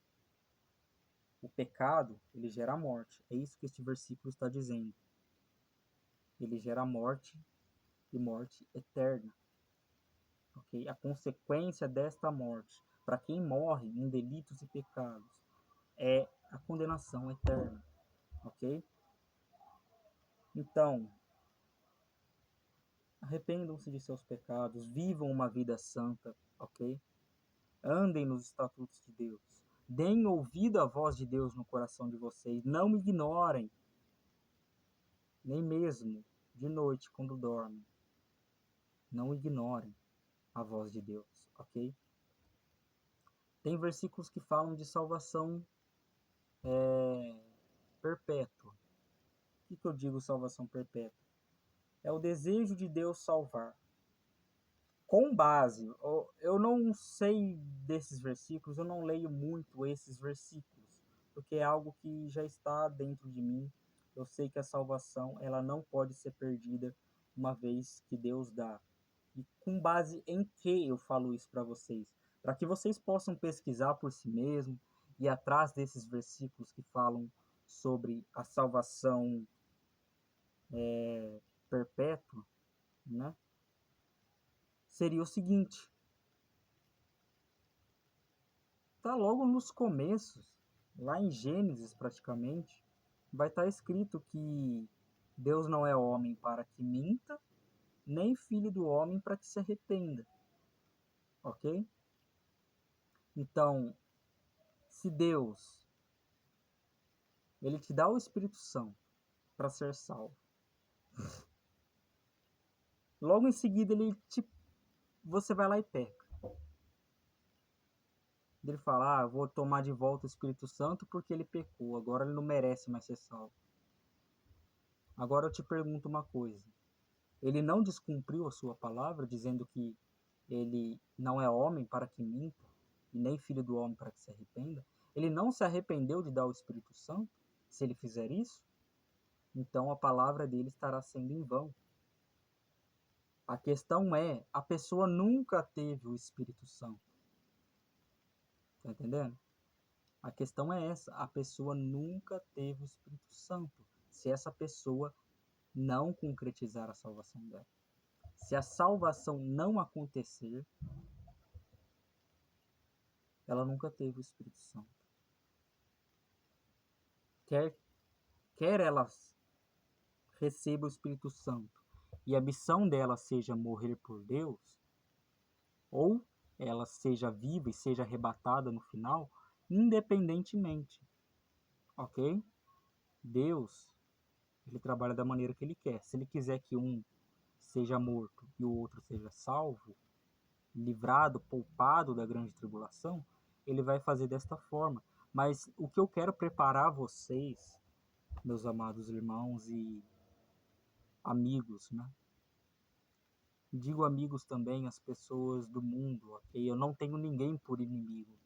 S1: O pecado, ele gera morte. É isso que este versículo está dizendo. Ele gera morte e morte eterna. Okay? A consequência desta morte, para quem morre em delitos e pecados, é a condenação eterna. Ok? Então, Arrependam-se de seus pecados, vivam uma vida santa, ok? Andem nos estatutos de Deus. Deem ouvido à voz de Deus no coração de vocês. Não me ignorem, nem mesmo de noite quando dormem. Não ignorem a voz de Deus, ok? Tem versículos que falam de salvação perpétua. O que eu digo salvação perpétua? É o desejo de Deus salvar. Com base, eu não sei desses versículos, eu não leio muito esses versículos, porque é algo que já está dentro de mim. Eu sei que a salvação, ela não pode ser perdida uma vez que Deus dá. E com base em que eu falo isso para vocês? Para que vocês possam pesquisar por si mesmos e atrás desses versículos que falam sobre a salvação perpétua, né? Seria o seguinte: tá logo nos começos, lá em Gênesis praticamente, vai estar escrito que Deus não é homem para que minta, nem filho do homem para que se arrependa, ok? Então, se Deus ele te dá o Espírito Santo para ser salvo, logo em seguida você vai lá e peca. Ele fala, eu vou tomar de volta o Espírito Santo porque ele pecou, agora ele não merece mais ser salvo. Agora eu te pergunto uma coisa, ele não descumpriu a sua palavra, dizendo que ele não é homem para que minta, e nem filho do homem para que se arrependa? Ele não se arrependeu de dar o Espírito Santo? Se ele fizer isso, então a palavra dele estará sendo em vão. A questão é, a pessoa nunca teve o Espírito Santo. Tá entendendo? A questão é essa, a pessoa nunca teve o Espírito Santo. Se essa pessoa não concretizar a salvação dela. Se a salvação não acontecer, ela nunca teve o Espírito Santo. Quer ela receba o Espírito Santo e a missão dela seja morrer por Deus, ou ela seja viva e seja arrebatada no final, independentemente, ok? Deus, ele trabalha da maneira que ele quer. Se ele quiser que um seja morto e o outro seja salvo, livrado, poupado da grande tribulação, ele vai fazer desta forma. Mas o que eu quero preparar vocês, meus amados irmãos e amigos, né? Digo amigos também as pessoas do mundo, ok? Eu não tenho ninguém por inimigo,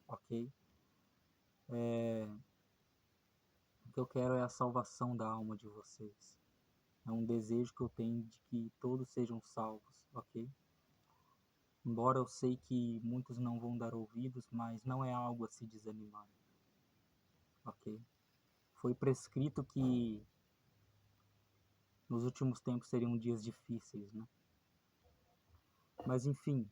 S1: ok? O que eu quero é a salvação da alma de vocês. É um desejo que eu tenho de que todos sejam salvos, ok? Embora eu sei que muitos não vão dar ouvidos, mas não é algo a se desanimar, ok? Foi prescrito que nos últimos tempos seriam dias difíceis, né? Mas enfim,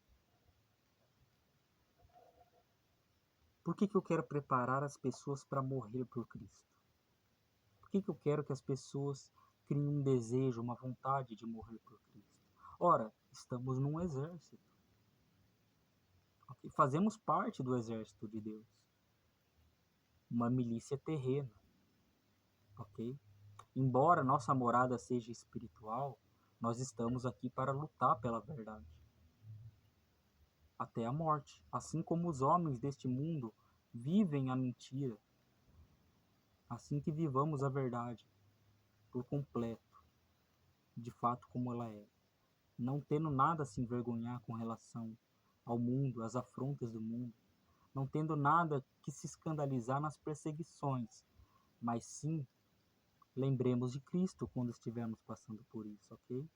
S1: por que eu quero preparar as pessoas para morrer por Cristo? Por que eu quero que as pessoas criem um desejo, uma vontade de morrer por Cristo? Ora, estamos num exército. Okay? Fazemos parte do exército de Deus. Uma milícia terrena. Ok? Embora nossa morada seja espiritual, nós estamos aqui para lutar pela verdade. Até a morte. Assim como os homens deste mundo vivem a mentira. Assim que vivamos a verdade por completo, de fato como ela é. Não tendo nada a se envergonhar com relação ao mundo, às afrontas do mundo, não tendo nada que se escandalizar nas perseguições, mas sim lembremos de Cristo quando estivermos passando por isso, ok?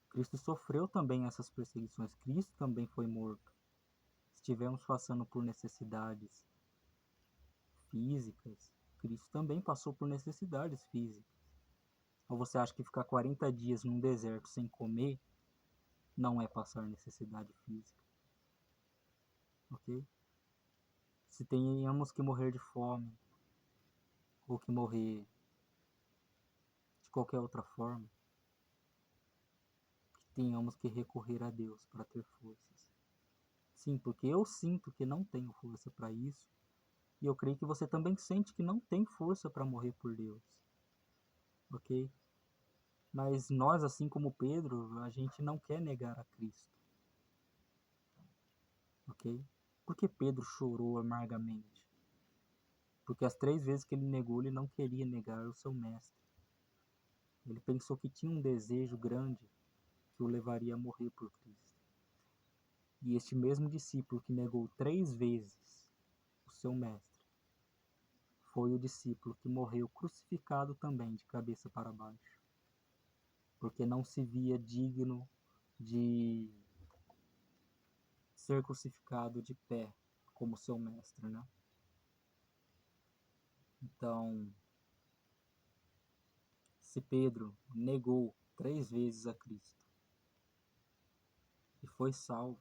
S1: Cristo sofreu também essas perseguições, Cristo também foi morto. Estivemos passando por necessidades físicas, Cristo também passou por necessidades físicas. Ou você acha que ficar 40 dias num deserto sem comer não é passar necessidade física? Ok? Se tenhamos que morrer de fome, ou que morrer de qualquer outra forma, tenhamos que recorrer a Deus para ter forças. Sim, porque eu sinto que não tenho força para isso, e eu creio que você também sente que não tem força para morrer por Deus, ok? Mas nós, assim como Pedro, a gente não quer negar a Cristo, ok? Por que Pedro chorou amargamente? Porque as 3 vezes que ele negou, ele não queria negar o seu mestre. Ele pensou que tinha um desejo grande que o levaria a morrer por Cristo. E este mesmo discípulo que negou 3 vezes o seu mestre foi o discípulo que morreu crucificado também, de cabeça para baixo, porque não se via digno de ser crucificado de pé como seu mestre, né? Então, se Pedro negou 3 vezes a Cristo e foi salvo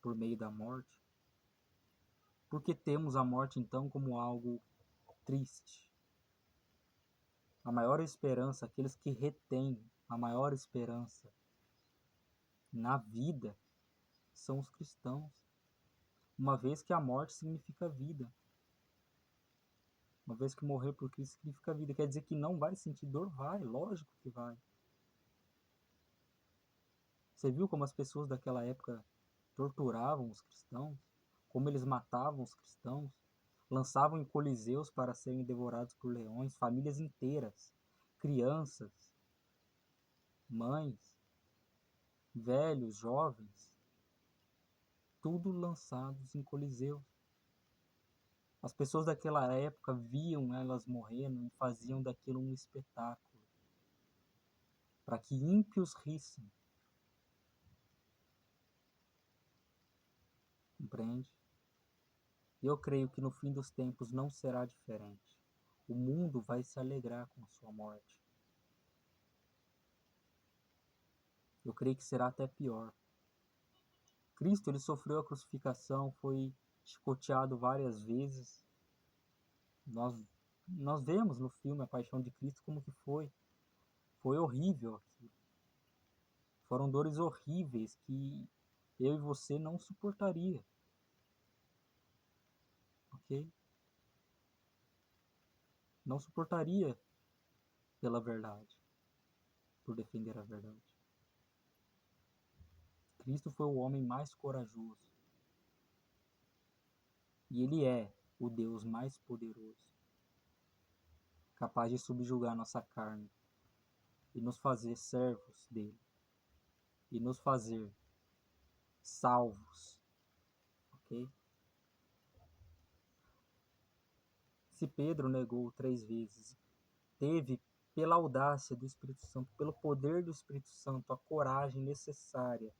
S1: por meio da morte, porque temos a morte então como algo triste? A maior esperança, aqueles que retêm a maior esperança na vida, são os cristãos, uma vez que a morte significa vida. Uma vez que morrer por Cristo significa vida. Quer dizer que não vai sentir dor? Vai, lógico que vai. Você viu como as pessoas daquela época torturavam os cristãos? Como eles matavam os cristãos? Lançavam em coliseus para serem devorados por leões, famílias inteiras, crianças, mães, velhos, jovens, tudo lançados em coliseus. As pessoas daquela época viam elas morrendo e faziam daquilo um espetáculo, para que ímpios rissem. Compreende? E eu creio que no fim dos tempos não será diferente. O mundo vai se alegrar com a sua morte. Eu creio que será até pior. Cristo, ele sofreu a crucificação, foi chicoteado várias vezes. Nós vemos no filme A Paixão de Cristo como que foi. Foi horrível aquilo. Foram dores horríveis que eu e você não suportaria. Ok? Não suportaria pela verdade, por defender a verdade. Cristo foi o homem mais corajoso. E ele é o Deus mais poderoso, capaz de subjugar nossa carne e nos fazer servos dele e nos fazer salvos, ok? Se Pedro negou 3 vezes, teve pela audácia do Espírito Santo, pelo poder do Espírito Santo, a coragem necessária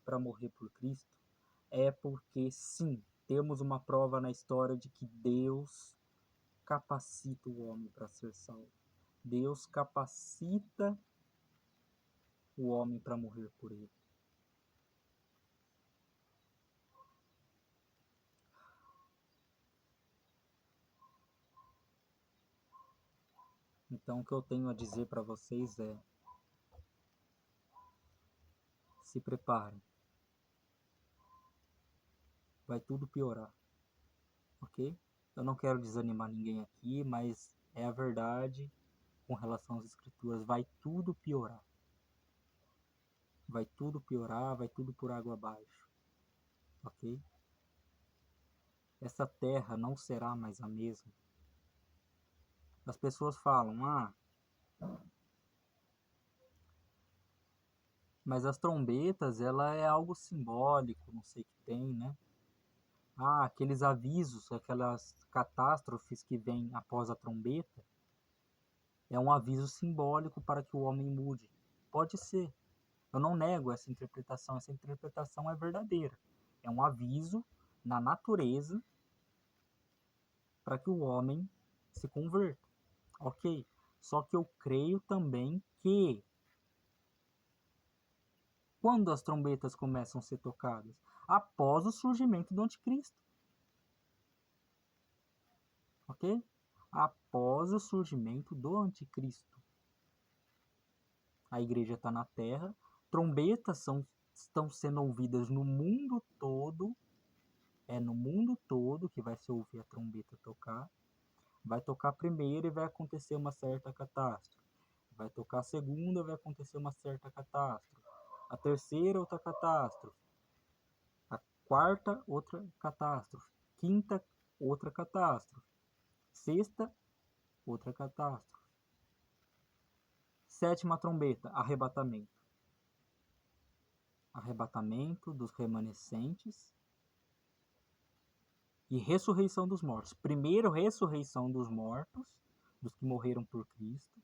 S1: para morrer por Cristo, é porque sim, temos uma prova na história de que Deus capacita o homem para ser salvo. Deus capacita o homem para morrer por ele. Então, o que eu tenho a dizer para vocês é: se preparem. Vai tudo piorar, ok? Eu não quero desanimar ninguém aqui, mas é a verdade com relação às escrituras. Vai tudo piorar. Vai tudo piorar, vai tudo por água abaixo, ok? Essa terra não será mais a mesma. As pessoas falam, mas as trombetas, ela é algo simbólico, não sei o que tem, né? Aqueles avisos, aquelas catástrofes que vêm após a trombeta, é um aviso simbólico para que o homem mude. Pode ser. Eu não nego essa interpretação é verdadeira. É um aviso na natureza para que o homem se converta. Ok? Só que eu creio também que quando as trombetas começam a ser tocadas? Após o surgimento do anticristo. Ok? Após o surgimento do anticristo. A igreja está na terra, trombetas estão sendo ouvidas no mundo todo, é no mundo todo que vai se ouvir a trombeta tocar. Vai tocar primeiro e vai acontecer uma certa catástrofe. Vai tocar a segunda e vai acontecer uma certa catástrofe. A terceira, outra catástrofe. A quarta, outra catástrofe. Quinta, outra catástrofe. Sexta, outra catástrofe. Sétima trombeta, arrebatamento. Arrebatamento dos remanescentes e ressurreição dos mortos. Primeiro, ressurreição dos mortos, dos que morreram por Cristo,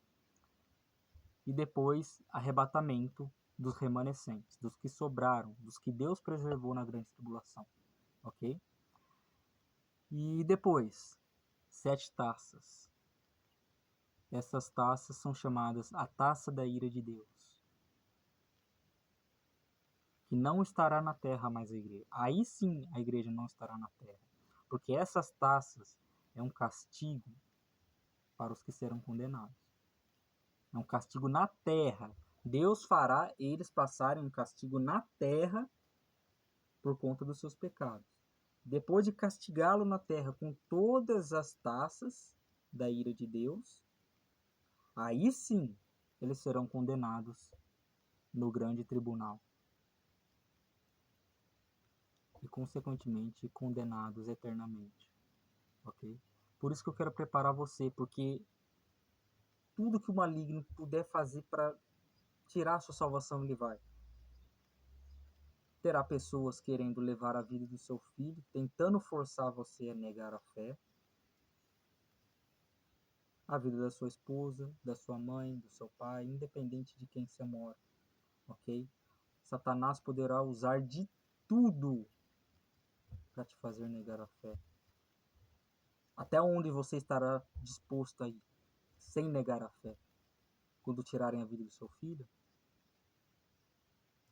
S1: e depois, arrebatamento dos remanescentes, dos que sobraram, dos que Deus preservou na grande tribulação, ok? E depois, 7 taças. Essas taças são chamadas a taça da ira de Deus, que não estará na terra mais a igreja. Aí sim a igreja não estará na terra, porque essas taças é um castigo para os que serão condenados. É um castigo na terra. Deus fará eles passarem um castigo na terra por conta dos seus pecados. Depois de castigá-lo na terra com todas as taças da ira de Deus, aí sim eles serão condenados no grande tribunal. E consequentemente condenados eternamente. Ok? Por isso que eu quero preparar você, porque tudo que o maligno puder fazer para tirar a sua salvação, ele vai. Terá pessoas querendo levar a vida do seu filho, tentando forçar você a negar a fé, a vida da sua esposa, da sua mãe, do seu pai, independente de quem você mora, ok? Satanás poderá usar de tudo para te fazer negar a fé. Até onde você estará disposto a ir, sem negar a fé? Quando tirarem a vida do seu filho?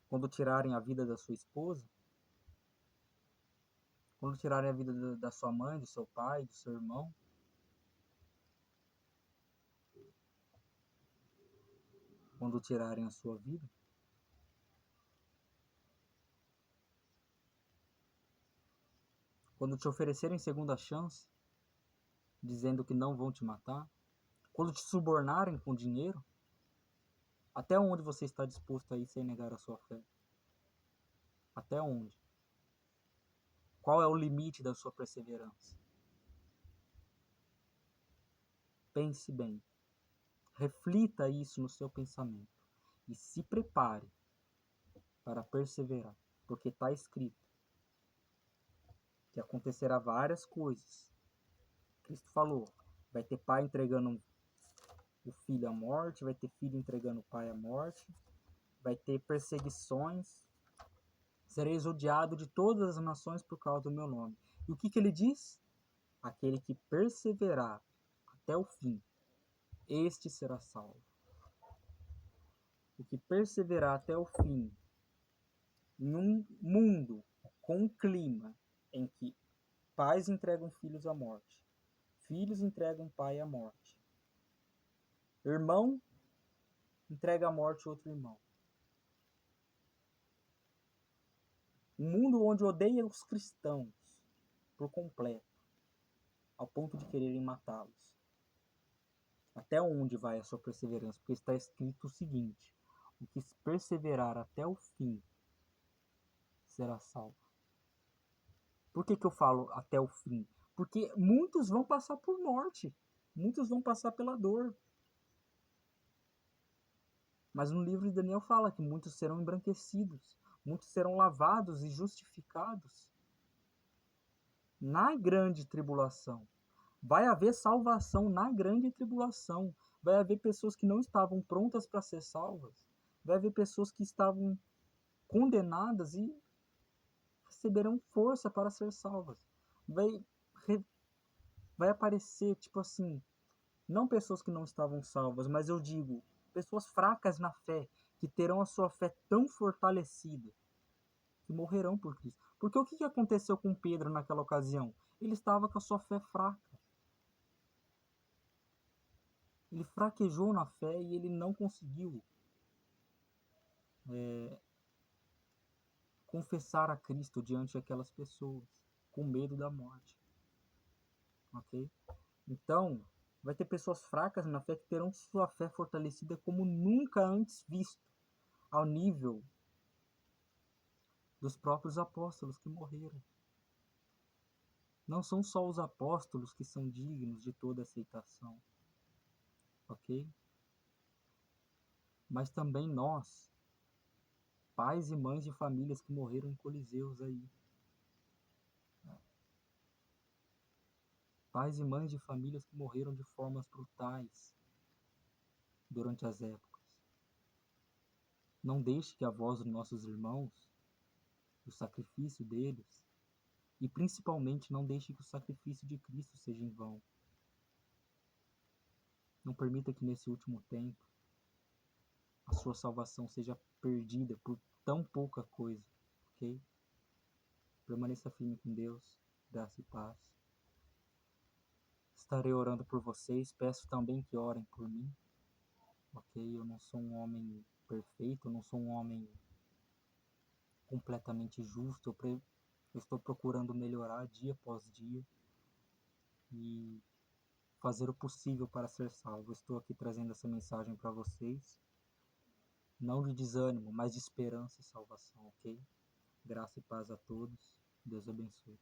S1: Quando tirarem a vida da sua esposa? Quando tirarem a vida da sua mãe, do seu pai, do seu irmão? Quando tirarem a sua vida? Quando te oferecerem segunda chance, dizendo que não vão te matar? Quando te subornarem com dinheiro? Até onde você está disposto a ir sem negar a sua fé? Até onde? Qual é o limite da sua perseverança? Pense bem. Reflita isso no seu pensamento. E se prepare para perseverar. Porque está escrito que acontecerá várias coisas. Cristo falou, vai ter pai entregando o filho à morte, vai ter filho entregando o pai à morte, vai ter perseguições, sereis odiado de todas as nações por causa do meu nome. E o que ele diz? Aquele que perseverar até o fim, este será salvo. O que perseverar até o fim, em um mundo com um clima em que pais entregam filhos à morte, filhos entregam pai à morte, irmão entrega à morte outro irmão. Um mundo onde odeia os cristãos por completo, ao ponto de quererem matá-los. Até onde vai a sua perseverança? Porque está escrito o seguinte: o que perseverar até o fim será salvo. Por que eu falo até o fim? Porque muitos vão passar por morte, muitos vão passar pela dor. Mas no livro de Daniel fala que muitos serão embranquecidos, muitos serão lavados e justificados na grande tribulação. Vai haver salvação na grande tribulação. Vai haver pessoas que não estavam prontas para ser salvas. Vai haver pessoas que estavam condenadas e receberão força para ser salvas. Vai aparecer, tipo assim, não pessoas que não estavam salvas, mas eu digo, pessoas fracas na fé, que terão a sua fé tão fortalecida, que morrerão por Cristo. Porque o que aconteceu com Pedro naquela ocasião? Ele estava com a sua fé fraca. Ele fraquejou na fé e ele não conseguiu confessar a Cristo diante daquelas pessoas, com medo da morte, ok? Então, vai ter pessoas fracas na fé que terão sua fé fortalecida como nunca antes visto, ao nível dos próprios apóstolos que morreram. Não são só os apóstolos que são dignos de toda aceitação, ok? Mas também nós, pais e mães de famílias que morreram em coliseus aí. Pais e mães de famílias que morreram de formas brutais durante as épocas. Não deixe que a voz dos nossos irmãos, o sacrifício deles, e principalmente não deixe que o sacrifício de Cristo seja em vão. Não permita que nesse último tempo a sua salvação seja perdida por tão pouca coisa, ok? Permaneça firme com Deus, graça e paz. Estarei orando por vocês, peço também que orem por mim, ok? Eu não sou um homem perfeito, eu não sou um homem completamente justo, eu estou procurando melhorar dia após dia e fazer o possível para ser salvo. Estou aqui trazendo essa mensagem para vocês, não de desânimo, mas de esperança e salvação, ok? Graça e paz a todos. Deus abençoe.